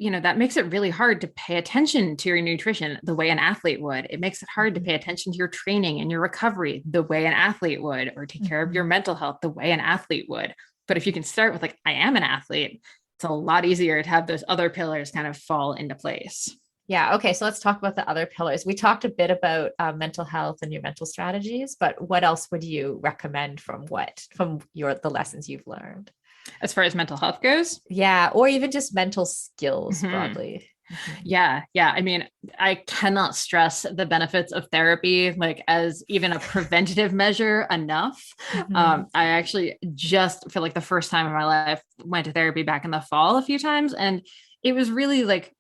that makes it really hard to pay attention to your nutrition the way an athlete would. It makes it hard to pay attention to your training and your recovery the way an athlete would, or take care of your mental health the way an athlete would. But if you can start with like, I am an athlete, it's a lot easier to have those other pillars kind of fall into place.
Yeah. Okay. So let's talk about the other pillars. We talked a bit about mental health and your mental strategies, but what else would you recommend from the lessons you've learned?
As far as mental health goes?
Yeah. Or even just mental skills broadly.
Yeah. I mean, I cannot stress the benefits of therapy, like, as even a preventative measure enough. I actually just, for like the first time in my life, went to therapy back in the fall a few times. And it was really like,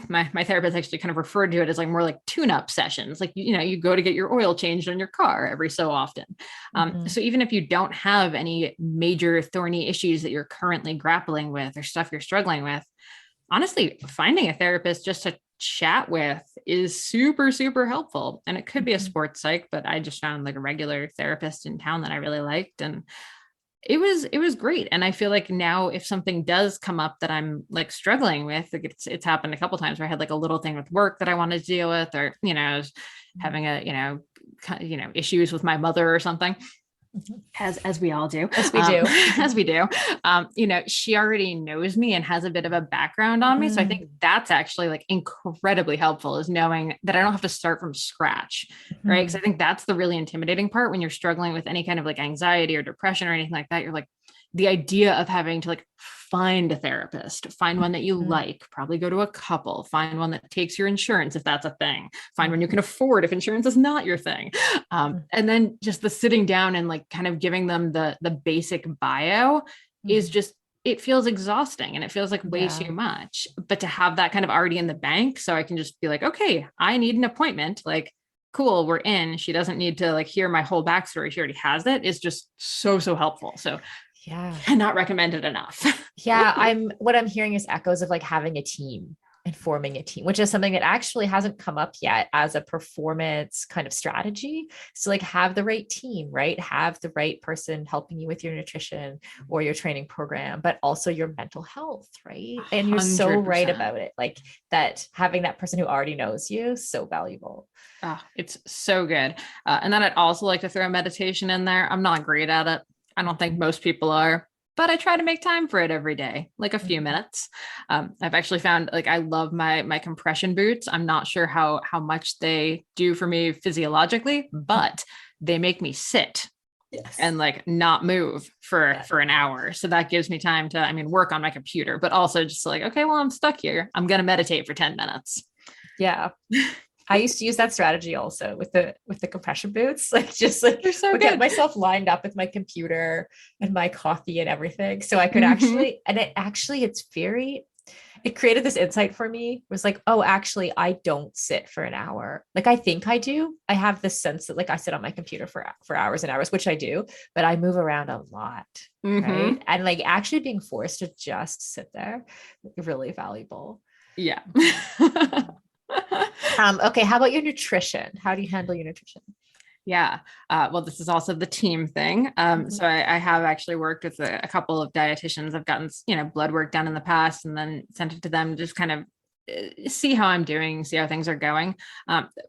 my therapist actually kind of referred to it as like more like tune-up sessions. Like, you go to get your oil changed on your car every so often. So even if you don't have any major thorny issues that you're currently grappling with or stuff you're struggling with, honestly, finding a therapist just to chat with is super, super helpful. And it could be a sports psych, but I just found like a regular therapist in town that I really liked. And it was great. And I feel like now if something does come up that I'm like struggling with, like it's happened a couple of times where I had like a little thing with work that I wanted to deal with, or, I was having issues with my mother or something. As we all do, as we do, she already knows me and has a bit of a background on me. So I think that's actually like incredibly helpful, is knowing that I don't have to start from scratch. Right. Cause I think that's the really intimidating part when you're struggling with any kind of like anxiety or depression or anything like that. You're like, the idea of having to like find a therapist, find one that you like, probably go to a couple, find one that takes your insurance if that's a thing, find one you can afford if insurance is not your thing. And then just the sitting down and like kind of giving them the basic bio is just, it feels exhausting and it feels like way too much. But to have that kind of already in the bank, so I can just be like, okay, I need an appointment, like, cool, we're in. She doesn't need to like hear my whole backstory. She already has it. It's just so helpful. So
Yeah.
Cannot recommend it enough.
Yeah. What I'm hearing is echoes of like having a team and forming a team, which is something that actually hasn't come up yet as a performance kind of strategy. So like have the right team, right? Have the right person helping you with your nutrition or your training program, but also your mental health, right? And you're so right
100%.
about it. Like that having that person who already knows you, so valuable.
Oh, it's so good. And then I'd also like to throw meditation in there. I'm not great at it. I don't think most people are, but I try to make time for it every day, like a few minutes. I've actually found like I love my compression boots. I'm not sure how much they do for me physiologically, but they make me sit. Yes. And like not move for an hour. So that gives me time to, I mean, work on my computer, but also just like, okay, well, I'm stuck here. I'm going to meditate for 10 minutes.
Yeah. I used to use that strategy also with the compression boots, like just like get myself lined up with my computer and my coffee and everything. So I could actually, and it created this insight for me. It was like, oh, actually, I don't sit for an hour. Like I think I do. I have this sense that like I sit on my computer for hours and hours, which I do, but I move around a lot. Right. And like actually being forced to just sit there, really valuable.
Yeah.
Okay. How about your nutrition? How do you handle your nutrition?
Yeah. Well, this is also the team thing. So I have actually worked with a couple of dietitians. I've gotten, blood work done in the past and then sent it to them, just kind of see how I'm doing, see how things are going.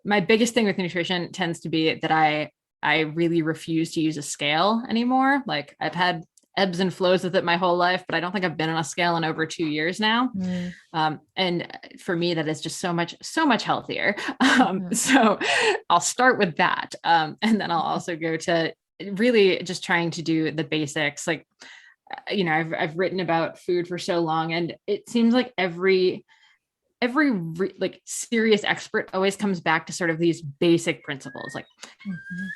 My biggest thing with nutrition tends to be that I really refuse to use a scale anymore. Like I've had ebbs and flows with it my whole life, but I don't think I've been on a scale in over 2 years now. And for me, that is just so much healthier. So I'll start with that. And then I'll also go to really just trying to do the basics. Like, I've written about food for so long, and it seems like every like serious expert always comes back to sort of these basic principles, like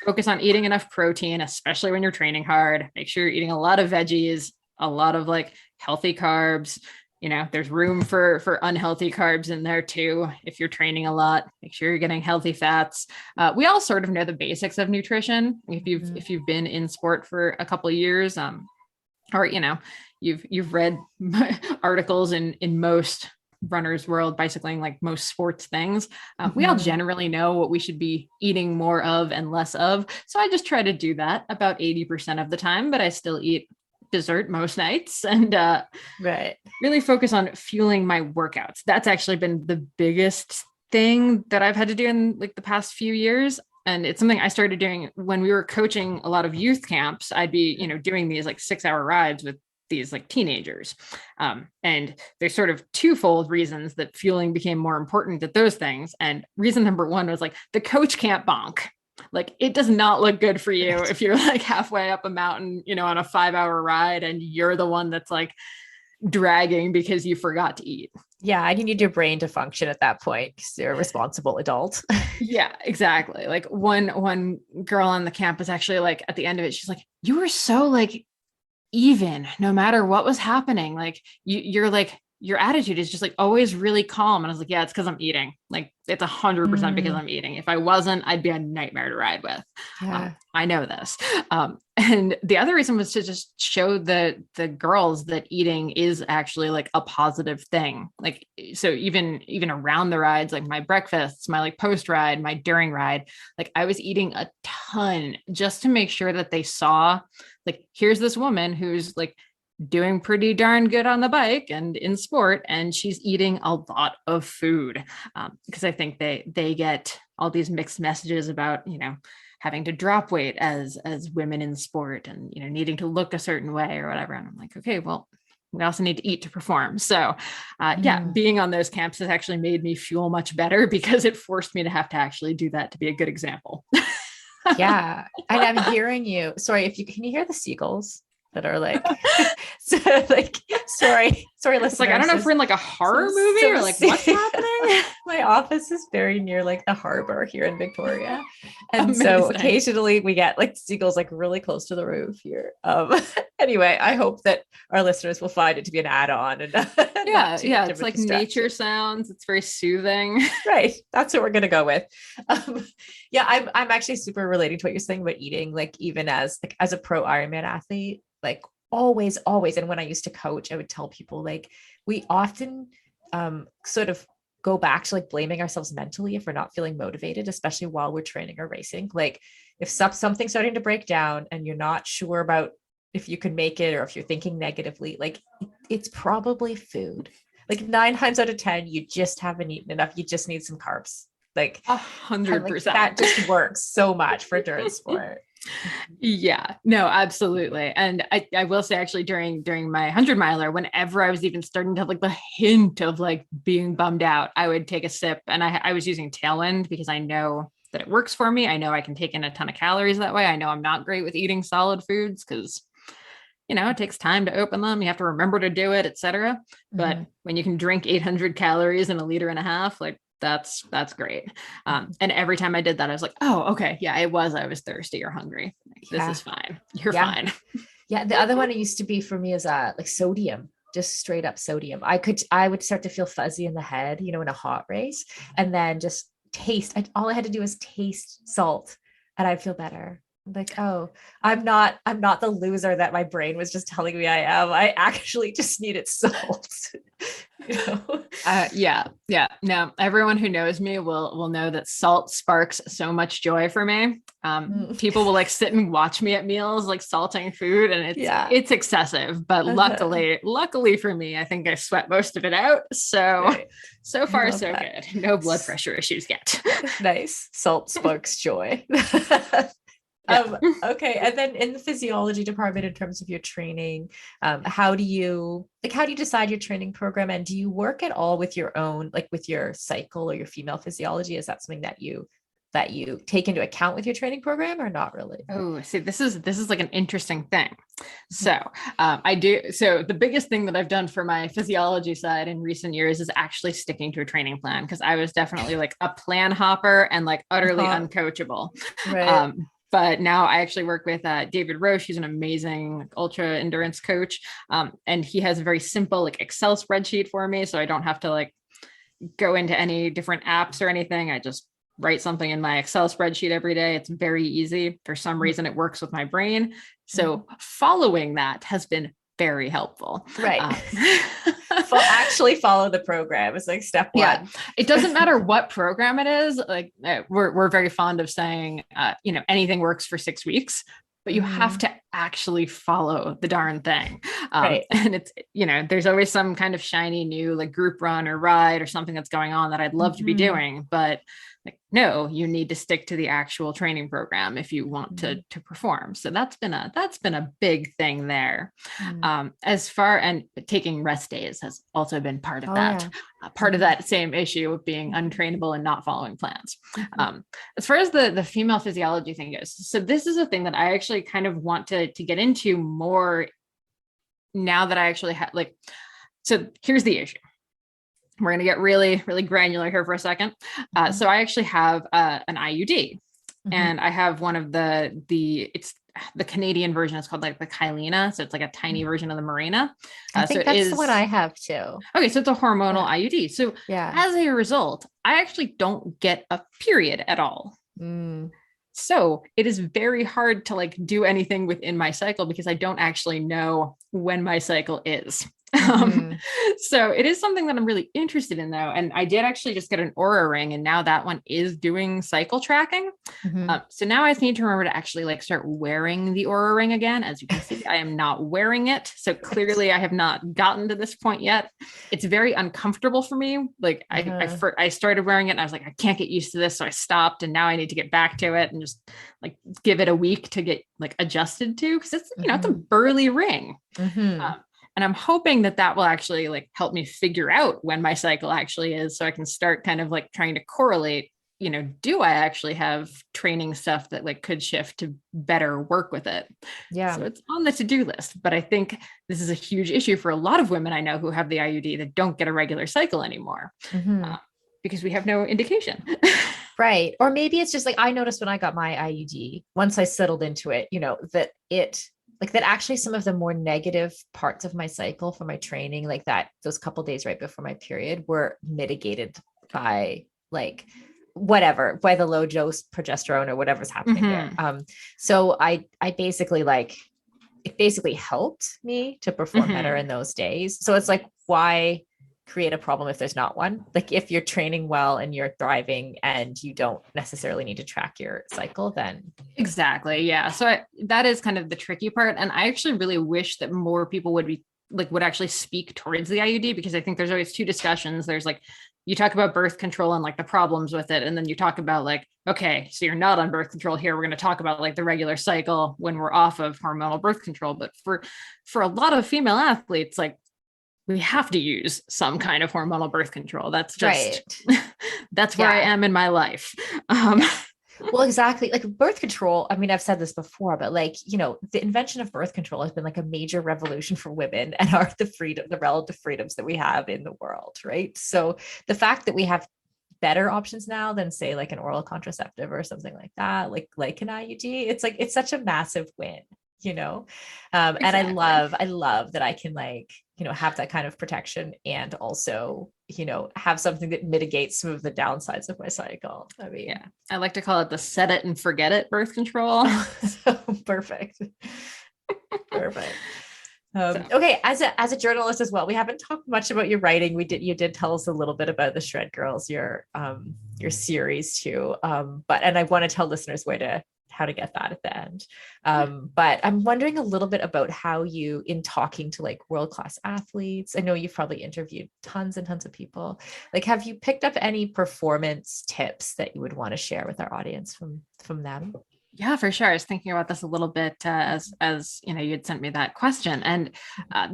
focus on eating enough protein, especially when you're training hard. Make sure you're eating a lot of veggies, a lot of like healthy carbs. There's room for unhealthy carbs in there too. If you're training a lot, make sure you're getting healthy fats. We all sort of know the basics of nutrition. If you've been in sport for a couple of years, or you've read articles in most runners world, bicycling, like most sports things, we all generally know what we should be eating more of and less of. So I just try to do that about 80% of the time, but I still eat dessert most nights and really focus on fueling my workouts. That's actually been the biggest thing that I've had to do in like the past few years. And it's something I started doing when we were coaching a lot of youth camps. I'd be, doing these like 6-hour rides with these like teenagers. And there's sort of twofold reasons that fueling became more important at those things. And reason number one was like the coach can't bonk. Like it does not look good for you if you're like halfway up a mountain, on a 5-hour ride and you're the one that's like dragging because you forgot to eat.
Yeah. And you need your brain to function at that point because you're a responsible adult.
Yeah, exactly. Like one girl on the campus actually like at the end of it, she's like, you were so like even no matter what was happening. Like you're like, your attitude is just like always really calm. And I was like, yeah, it's because I'm eating. Like it's 100% because I'm eating. If I wasn't, I'd be a nightmare to ride with. I know this. And the other reason was to just show the girls that eating is actually like a positive thing. Like, so even around the rides, like my breakfasts, my like post ride, my during ride, like I was eating a ton just to make sure that they saw like, here's this woman who's like doing pretty darn good on the bike and in sport, and she's eating a lot of food, because I think they get all these mixed messages about having to drop weight as women in sport and needing to look a certain way or whatever. And I'm like, okay, well, we also need to eat to perform. So being on those camps has actually made me feel much better because it forced me to have to actually do that to be a good example.
Yeah. And I'm hearing you. Sorry, can you hear the seagulls that are like, so like, sorry, listeners.
Like, I don't know if we're in like a horror movie or like what's happening.
My office is very near like the harbor here in Victoria. And so occasionally we get like seagulls like really close to the roof here. Anyway, I hope that our listeners will find it to be an add-on. And
it's like nature sounds. It's very soothing.
Right. That's what we're going to go with. I'm actually super relating to what you're saying about eating, like even as a pro Ironman athlete, like always, always. And when I used to coach, I would tell people like, we often sort of go back to like blaming ourselves mentally if we're not feeling motivated, especially while we're training or racing. Like if something's starting to break down and you're not sure about if you can make it, or if you're thinking negatively, like it's probably food. Like 9 times out of 10, you just haven't eaten enough. You just need some carbs. Like
100%.
That just works so much for endurance sport.
Yeah, no, absolutely. And I will say actually during my 100 miler, whenever I was even starting to have like the hint of like being bummed out, I would take a sip, and I was using Tailwind because I know that it works for me. I know I can take in a ton of calories that way. I know I'm not great with eating solid foods because it takes time to open them. You have to remember to do it, etc. But when you can drink 800 calories in a liter and a half, like that's great. And every time I did that, I was like, oh, okay. Yeah, I was thirsty or hungry. This is fine. You're fine.
Yeah. The other one it used to be for me is like sodium, just straight up sodium. I would start to feel fuzzy in the head, in a hot race, and then just taste. All I had to do was taste salt and I'd feel better. Like, oh, I'm not the loser that my brain was just telling me I am. I actually just needed salt.
Yeah. No, everyone who knows me will know that salt sparks so much joy for me. People will like sit and watch me at meals, like salting food, and it's excessive. But luckily for me, I think I sweat most of it out. So so far so good. No blood pressure issues yet.
Nice. Salt sparks joy. Okay. And then in the physiology department, in terms of your training, how do you decide your training program? And do you work at all with your own, like with your cycle or your female physiology? Is that something that you take into account with your training program, or not really?
Oh, see, this is like an interesting thing. So I do. So the biggest thing that I've done for my physiology side in recent years is actually sticking to a training plan, because I was definitely like a plan hopper and like utterly uncoachable.
Right.
But now I actually work with David Roche. He's an amazing ultra endurance coach. And he has a very simple like Excel spreadsheet for me. So I don't have to like go into any different apps or anything. I just write something in my Excel spreadsheet every day. It's very easy. For some reason, it works with my brain. So following that has been very helpful.
Right. Actually follow the program is like step one.
Yeah. It doesn't matter what program it is. Like we're very fond of saying, anything works for 6 weeks, but you have to actually follow the darn thing.
Right.
And it's, there's always some kind of shiny new like group run or ride or something that's going on that I'd love to be doing, but like, no, you need to stick to the actual training program if you want to perform. So that's been a big thing there. As far, and taking rest days has also been part of that. Yeah. Part of that same issue of being untrainable and not following plans. As far as the female physiology thing goes, so this is a thing that I actually kind of want to get into more now that I actually have so here's the issue. We're going to get really, really granular here for a second. So I actually have an IUD, and I have one of it's the Canadian version. It's called like the Kylena. So it's like a tiny version of the Mirena.
I think that's the one I have too.
Okay. So it's a hormonal IUD. So as a result, I actually don't get a period at all. So it is very hard to like do anything within my cycle because I don't actually know when my cycle is. So it is something that I'm really interested in though. And I did actually just get an Aura ring, and now that one is doing cycle tracking. So now I need to remember to actually like start wearing the Aura ring again. As you can see, I am not wearing it. So clearly I have not gotten to this point yet. It's very uncomfortable for me. Like I started wearing it and I was like, I can't get used to this. So I stopped, and now I need to get back to it and just like give it a week to get like adjusted to, because it's, it's a burly ring. And I'm hoping that will actually like help me figure out when my cycle actually is, so I can start kind of like trying to correlate, do I actually have training stuff that like could shift to better work with it? Yeah. So it's on the to-do list, but I think this is a huge issue for a lot of women I know who have the IUD that don't get a regular cycle anymore because we have no indication.
Right. Or maybe it's just like, I noticed when I got my IUD, once I settled into it, that actually some of the more negative parts of my cycle for my training, like those couple days right before my period, were mitigated by like whatever, by the low dose progesterone or whatever's happening there. So I basically like it basically helped me to perform better in those days. So it's like, why create a problem if there's not one? Like if you're training well and you're thriving and you don't necessarily need to track your cycle, then.
Exactly. Yeah. So that is kind of the tricky part. And I actually really wish that more people would actually speak towards the IUD, because I think there's always two discussions. There's like, you talk about birth control and like the problems with it. And then you talk about like, okay, so you're not on birth control here. We're going to talk about like the regular cycle when we're off of hormonal birth control. But for a lot of female athletes, like, we have to use some kind of hormonal birth control. That's just, right. That's where I am in my life.
Well, exactly. Like birth control. I mean, I've said this before, but like, you know, the invention of birth control has been like a major revolution for women and are the relative freedoms that we have in the world. Right. So the fact that we have better options now than say like an oral contraceptive or something like that, like an IUD, it's such a massive win, you know? Exactly. And I love that I can like, you know, have that kind of protection and also, you know, have something that mitigates some of the downsides of my cycle. I mean,
yeah, I like to call it the set it and forget it birth control.
So perfect. Perfect. Okay. As a journalist as well, we haven't talked much about your writing. You did tell us a little bit about the Shred Girls, your series too. And I want to tell listeners how to get that at the end. But I'm wondering a little bit about how you, in talking to like world-class athletes, I know you've probably interviewed tons and tons of people. Like, have you picked up any performance tips that you would want to share with our audience from them?
Yeah, for sure. I was thinking about this a little bit as you know, you had sent me that question, and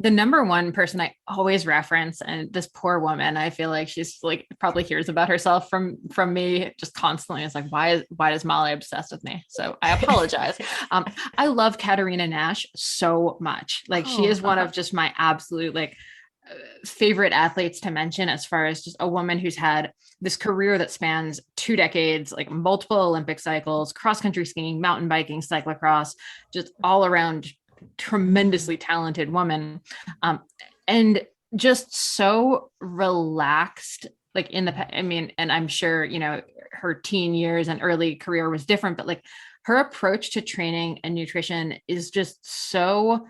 the number one person I always reference, and this poor woman, I feel like she's like probably hears about herself from me just constantly. It's like, why is Molly obsessed with me? So I apologize. I love Katarina Nash so much. Like she is one of just my absolute like favorite athletes to mention, as far as just a woman who's had this career that spans 2 decades, like multiple Olympic cycles, cross-country skiing, mountain biking, cyclocross, just all around tremendously talented woman. And just so relaxed, like and I'm sure, you know, her teen years and early career was different, but like her approach to training and nutrition is just so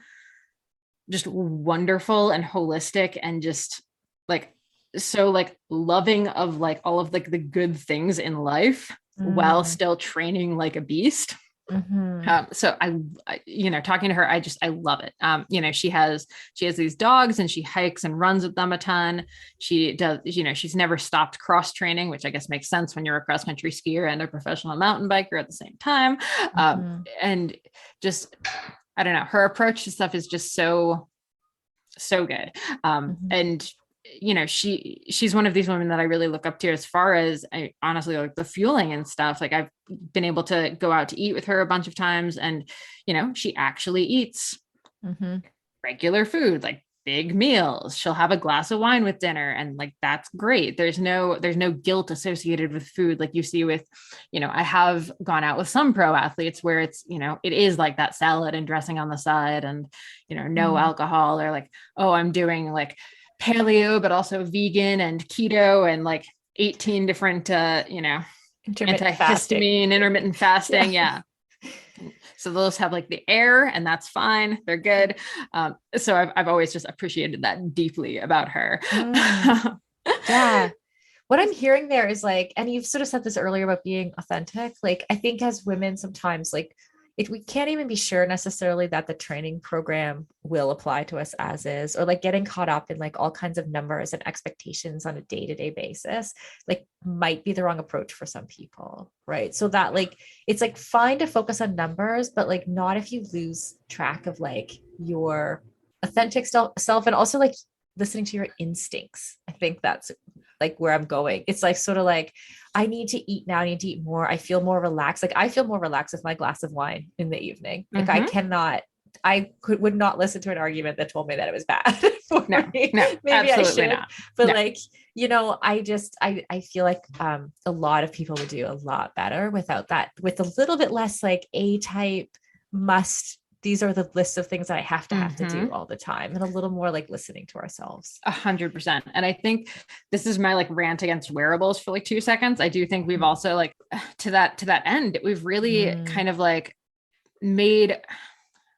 just wonderful and holistic and just like so like loving of like all of like the good things in life while still training like a beast. So I, you know, talking to her, I love it. You know, she has these dogs and she hikes and runs with them a ton. She does, you know, she's never stopped cross training, which I guess makes sense when you're a cross country skier and a professional mountain biker at the same time. And just, I don't know, her approach to stuff is just so good. And you know, she's one of these women that I really look up to, as far as honestly like the fueling and stuff. Like I've been able to go out to eat with her a bunch of times, and you know, she actually eats regular food, like big meals. She'll have a glass of wine with dinner, and like that's great. There's no guilt associated with food like you see with, you know, I have gone out with some pro athletes where it's, you know, it is like that salad and dressing on the side and, you know, no alcohol, or like, oh, I'm doing like paleo but also vegan and keto and like 18 different you know, antihistamine, intermittent fasting. Yeah. So those have like the air, and that's fine. They're good. So I've always just appreciated that deeply about her.
Yeah. What I'm hearing there is like, and you've sort of said this earlier about being authentic. Like, I think as women, sometimes like we can't even be sure necessarily that the training program will apply to us as is, or like getting caught up in like all kinds of numbers and expectations on a day-to-day basis, like might be the wrong approach for some people. Right. So that like, it's like fine to focus on numbers, but like not if you lose track of like your authentic self and also like listening to your instincts. I think that's like where I'm going. It's like sort of like, I need to eat now. I need to eat more. I feel more relaxed. Like I feel more relaxed with my glass of wine in the evening. Like would not listen to an argument that told me that it was bad.
No, maybe I should, not.
But like, you know, I feel like a lot of people would do a lot better without that, with a little bit less like A-type these are the lists of things that I have to do all the time, and a little more like listening to ourselves.
100%. And I think this is my like rant against wearables for like 2 seconds. I do think we've also like to that end, we've really kind of like made,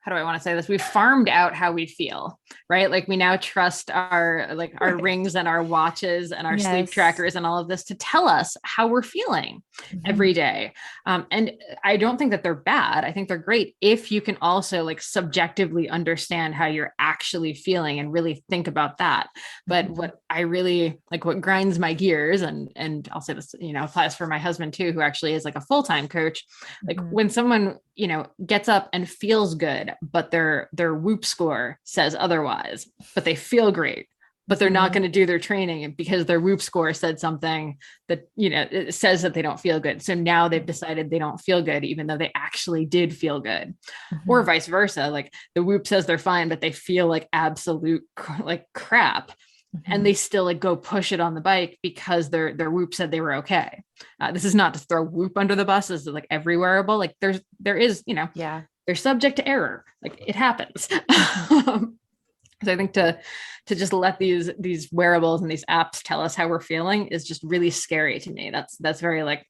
how do I want to say this? We've farmed out how we feel, right? Like we now trust our rings and our watches and our sleep trackers and all of this to tell us how we're feeling every day. And I don't think that they're bad. I think they're great if you can also like subjectively understand how you're actually feeling and really think about that. But what I really like, what grinds my gears, and I'll say this, applies for my husband too, who actually is like a full-time coach. Like when someone, gets up and feels good, but their Whoop score says otherwise, but they feel great, but they're not going to do their training because their Whoop score said something that, it says that they don't feel good. So now they've decided they don't feel good, even though they actually did feel good, or vice versa. Like the Whoop says they're fine, but they feel like absolute like crap. And they still like go push it on the bike because their Whoop said they were okay. This is not to throw Whoop under the bus. This is like every wearable. Like there is, they're subject to error. Like it happens. So I think to just let these wearables and these apps tell us how we're feeling is just really scary to me. That's very like,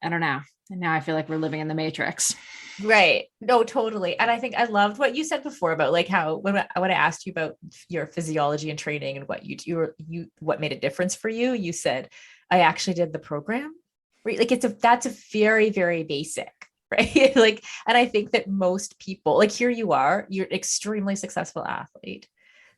I don't know. And now I feel like we're living in the Matrix.
Right. No, totally. And I think I loved what you said before about like how when I asked you about your physiology and training and what you do, what made a difference for you, you said, I actually did the program. Right. Like that's a very, very basic, right? Like, and I think that most people, like here you are, you're an extremely successful athlete.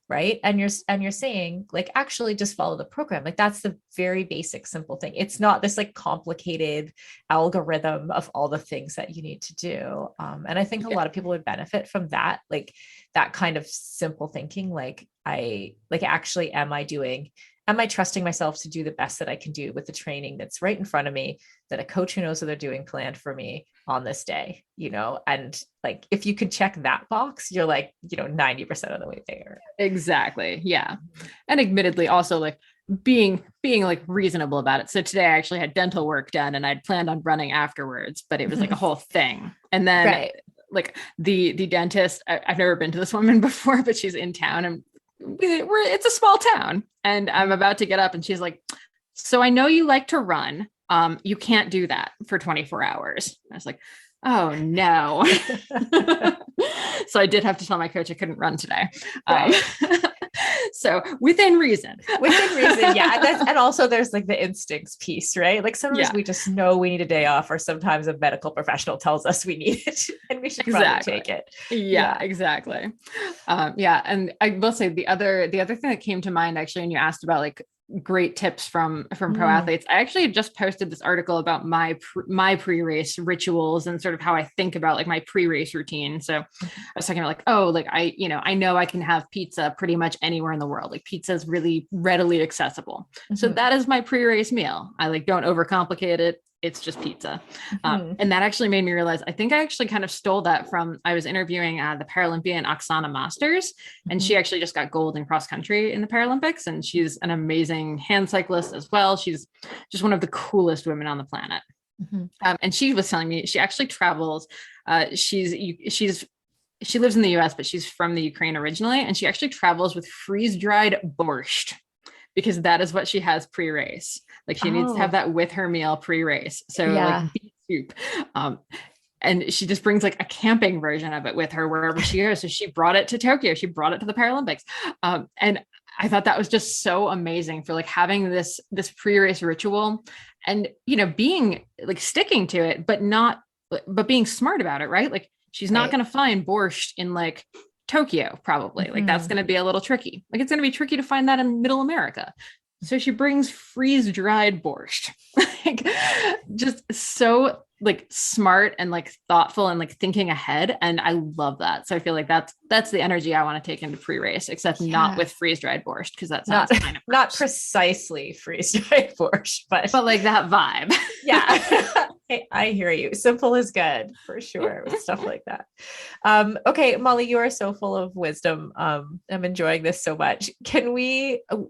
Right. And you're saying like, actually just follow the program. Like that's the very basic, simple thing. It's not this like complicated algorithm of all the things that you need to do. And I think a lot of people would benefit from that, like that kind of simple thinking. Like actually, am I trusting myself to do the best that I can do with the training that's right in front of me, that a coach who knows what they're doing planned for me on this day, and like, if you could check that box, you're like, 90% of the way there.
Exactly. Yeah. And admittedly also like being like reasonable about it. So today I actually had dental work done and I'd planned on running afterwards, but it was like a whole thing. And then like the dentist, I've never been to this woman before, but she's in town and it's a small town, and I'm about to get up and she's like, so I know you like to run. You can't do that for 24 hours. I was like, oh no. So I did have to tell my coach I couldn't run today. So within reason.
Yeah. And also there's like the instincts piece, right? Like sometimes we just know we need a day off, or sometimes a medical professional tells us we need it and we should probably take it.
Yeah, exactly. And I will say the other thing that came to mind actually, when you asked about like great tips from pro athletes, I actually just posted this article about my pre-race rituals and sort of how I think about like my pre-race routine. So I was talking about like, oh, like I know I can have pizza pretty much anywhere in the world. Like pizza is really readily accessible. So that is my pre-race meal. I like don't overcomplicate it. It's just pizza. And that actually made me realize, I think I actually kind of stole that from, I was interviewing the Paralympian Oksana Masters, and she actually just got gold in cross country in the Paralympics. And she's an amazing hand cyclist as well. She's just one of the coolest women on the planet. And she was telling me, she actually travels. She lives in the US, but she's from the Ukraine originally. And she actually travels with freeze-dried borscht, because that is what she has pre-race. Like she needs to have that with her meal pre-race. So like beet soup. And she just brings like a camping version of it with her wherever she goes. So she brought it to Tokyo. She brought it to the Paralympics. And I thought that was just so amazing for like having this pre-race ritual and, being like sticking to it, but being smart about it, right? Like she's not going to find borscht in like Tokyo, probably. Like that's going to be a little tricky. Like it's going to be tricky to find that in middle America. So she brings freeze-dried borscht, like just so like smart and like thoughtful and like thinking ahead. And I love that. So I feel like that's the energy I want to take into pre-race, except not with freeze-dried borscht, because that sounds kind of
not precisely freeze-dried borscht, but
like that vibe.
Yeah. I hear you. Simple is good for sure with stuff like that. Okay, Molly, you are so full of wisdom. I'm enjoying this so much.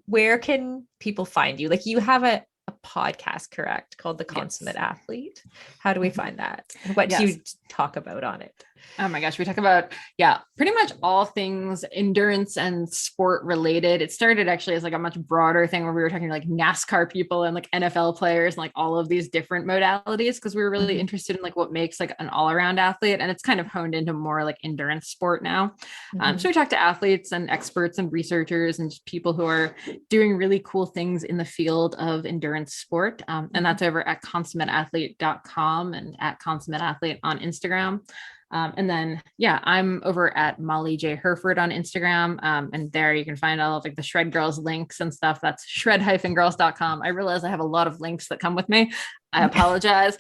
Where can people find you? Like you have a podcast, correct? Called The Consummate Athlete. How do we find that? And what do you talk about on it?
Oh my gosh, we talk about, pretty much all things endurance and sport related. It started actually as like a much broader thing where we were talking to like NASCAR people and like NFL players and like all of these different modalities, because we were really interested in like what makes like an all-around athlete. And it's kind of honed into more like endurance sport now. So we talk to athletes and experts and researchers and just people who are doing really cool things in the field of endurance sport. And that's over at consummateathlete.com and at consummateathlete on Instagram. And then, I'm over at Molly J. Hurford on Instagram. And there you can find all of like the Shred Girls links and stuff. That's shred-girls.com. I realize I have a lot of links that come with me. I apologize.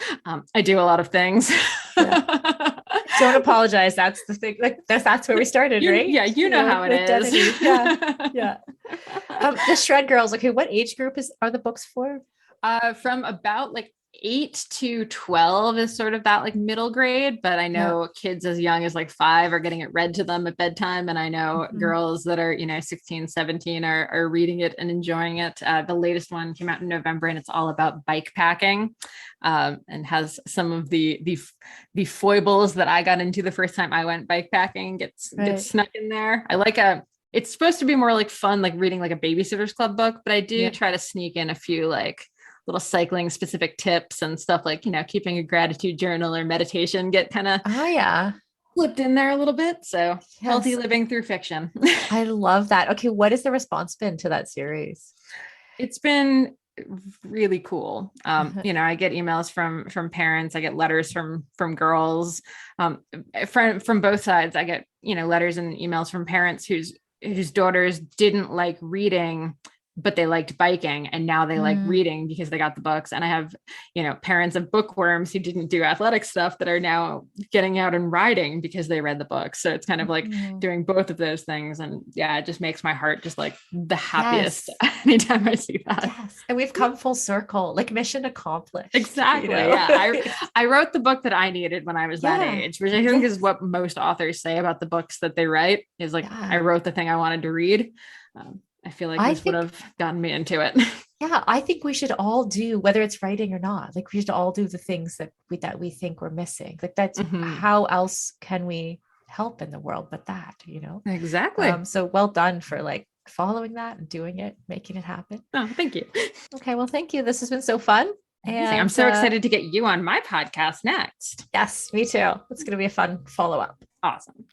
I do a lot of things.
Don't apologize. That's the thing. Like that's where we started, right?
Yeah. You know how it is.
Yeah. The Shred Girls. Okay. What age group are the books for?
From about like 8 to 12 is sort of that like middle grade, but I know kids as young as like 5 are getting it read to them at bedtime. And I know girls that are, 16, 17 are reading it and enjoying it. The latest one came out in November and it's all about bike packing, and has some of the foibles that I got into the first time I went bike packing gets snuck in there. It's supposed to be more like fun, like reading like a Babysitter's Club book, but I do try to sneak in a few like little cycling specific tips and stuff like, keeping a gratitude journal or meditation get kind of flipped in there a little bit. So healthy living through fiction.
I love that. Okay. What has the response been to that series?
It's been really cool. I get emails from parents. I get letters from girls, from both sides. I get, letters and emails from parents whose daughters didn't like reading, but they liked biking, and now they like reading because they got the books. And I have, parents of bookworms who didn't do athletic stuff that are now getting out and riding because they read the books. So it's kind of like doing both of those things. And it just makes my heart just like the happiest anytime I see that.
Yes. And we've come full circle, like mission accomplished.
Exactly. Yeah. I wrote the book that I needed when I was that age, which I think is what most authors say about the books that they write is like, I wrote the thing I wanted to read. I feel like this would have gotten me into it.
Yeah, I think we should all do, whether it's writing or not, like we should all do the things that we think we're missing. Like that's how else can we help in the world but that,
Exactly.
So well done for like following that and doing it, making it happen.
Oh, thank you.
Okay, well, thank you. This has been so fun. And
I'm so excited to get you on my podcast next.
Yes, me too. It's going to be a fun follow-up.
Awesome.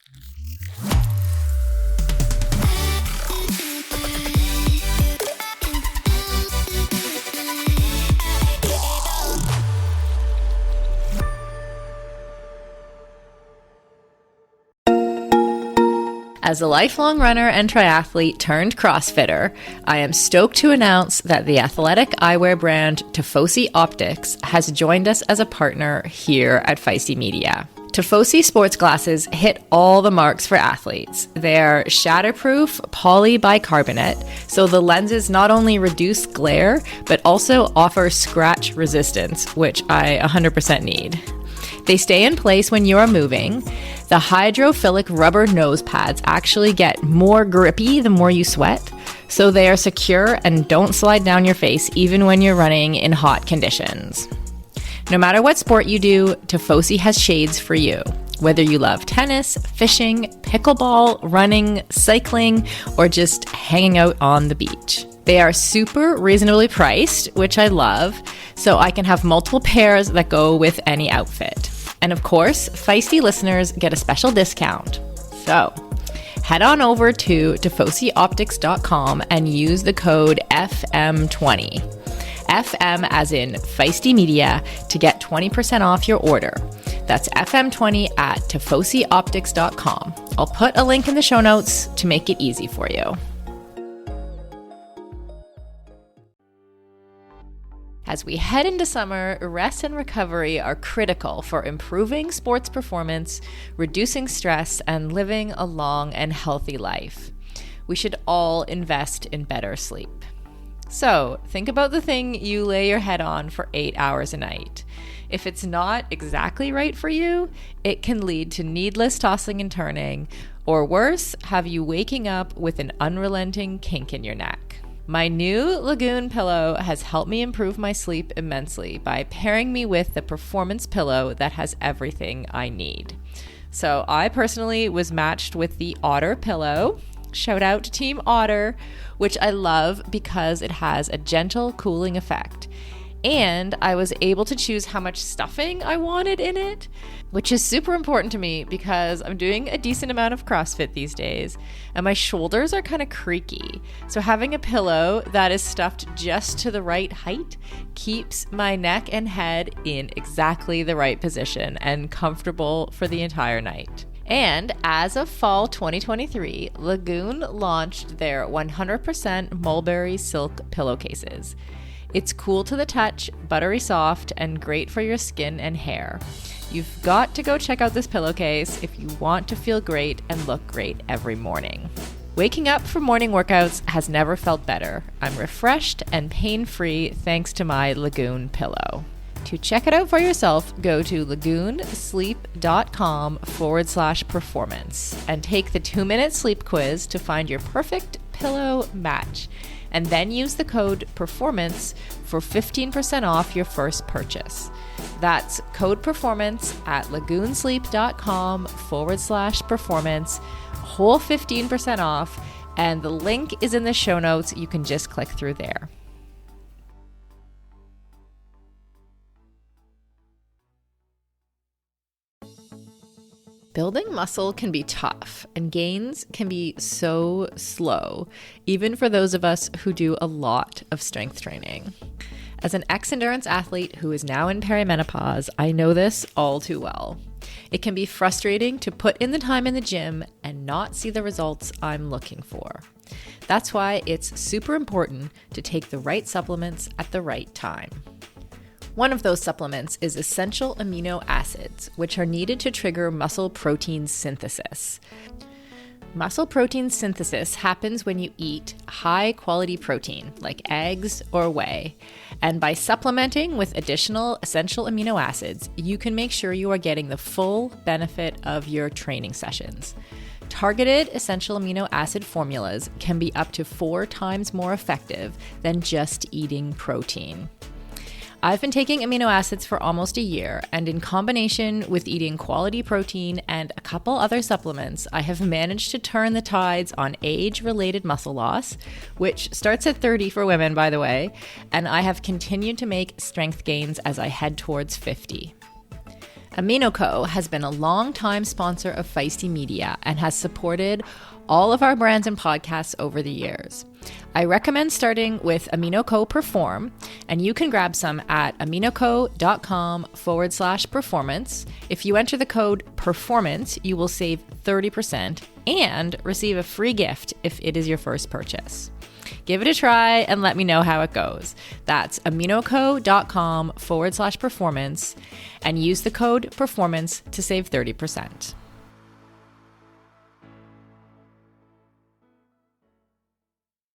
As a lifelong runner and triathlete turned CrossFitter, I am stoked to announce that the athletic eyewear brand Tifosi Optics has joined us as a partner here at Feisty Media. Tifosi sports glasses hit all the marks for athletes. They're shatterproof polybicarbonate, so the lenses not only reduce glare, but also offer scratch resistance, which I 100% need. They stay in place when you are moving. The hydrophilic rubber nose pads actually get more grippy the more you sweat, so they are secure and don't slide down your face even when you're running in hot conditions. No matter what sport you do, Tifosi has shades for you. Whether you love tennis, fishing, pickleball, running, cycling, or just hanging out on the beach. They are super reasonably priced, which I love, so I can have multiple pairs that go with any outfit. And of course, Feisty listeners get a special discount. So head on over to tifosioptics.com and use the code FM20. FM as in Feisty Media to get 20% off your order. That's FM20 at tifosioptics.com. I'll put a link in the show notes to make it easy for you. As we head into summer, rest and recovery are critical for improving sports performance, reducing stress, and living a long and healthy life. We should all invest in better sleep. So, think about the thing you lay your head on for 8 hours a night. If it's not exactly right for you, it can lead to needless tossing and turning, or worse, have you waking up with an unrelenting kink in your neck. My new Lagoon pillow has helped me improve my sleep immensely by pairing me with the performance pillow that has everything I need. So I personally was matched with the Otter pillow. Shout out to Team Otter, which I love because it has a gentle cooling effect. And I was able to choose how much stuffing I wanted in it, which is super important to me because I'm doing a decent amount of CrossFit these days and my shoulders are kind of creaky. So having a pillow that is stuffed just to the right height keeps my neck and head in exactly the right position and comfortable for the entire night. And as of fall 2023, Lagoon launched their 100% mulberry silk pillowcases. It's cool to the touch, buttery soft, and great for your skin and hair. You've got to go check out this pillowcase if you want to feel great and look great every morning. Waking up for morning workouts has never felt better. I'm refreshed and pain-free thanks to my Lagoon pillow. To check it out for yourself, go to lagoonsleep.com/performance and take the 2-minute sleep quiz to find your perfect pillow match. And then use the code PERFORMANCE for 15% off your first purchase. That's code PERFORMANCE at lagoonsleep.com/performance, whole 15% off, and the link is in the show notes. You can just click through there. Building muscle can be tough and gains can be so slow, even for those of us who do a lot of strength training. As an ex-endurance athlete who is now in perimenopause, I know this all too well. It can be frustrating to put in the time in the gym and not see the results I'm looking for. That's why it's super important to take the right supplements at the right time. One of those supplements is essential amino acids, which are needed to trigger muscle protein synthesis. Muscle protein synthesis happens when you eat high-quality protein, like eggs or whey. And by supplementing with additional essential amino acids, you can make sure you are getting the full benefit of your training sessions. Targeted essential amino acid formulas can be up to 4 times more effective than just eating protein. I've been taking amino acids for almost a year, and in combination with eating quality protein and a couple other supplements, I have managed to turn the tides on age-related muscle loss, which starts at 30 for women, by the way, and I have continued to make strength gains as I head towards 50. AminoCo has been a long-time sponsor of Feisty Media and has supported all of our brands and podcasts over the years. I recommend starting with AminoCo Perform, and you can grab some at aminoco.com/performance. If you enter the code PERFORMANCE, you will save 30% and receive a free gift if it is your first purchase. Give it a try and let me know how it goes. That's aminoco.com/performance and use the code PERFORMANCE to save 30%.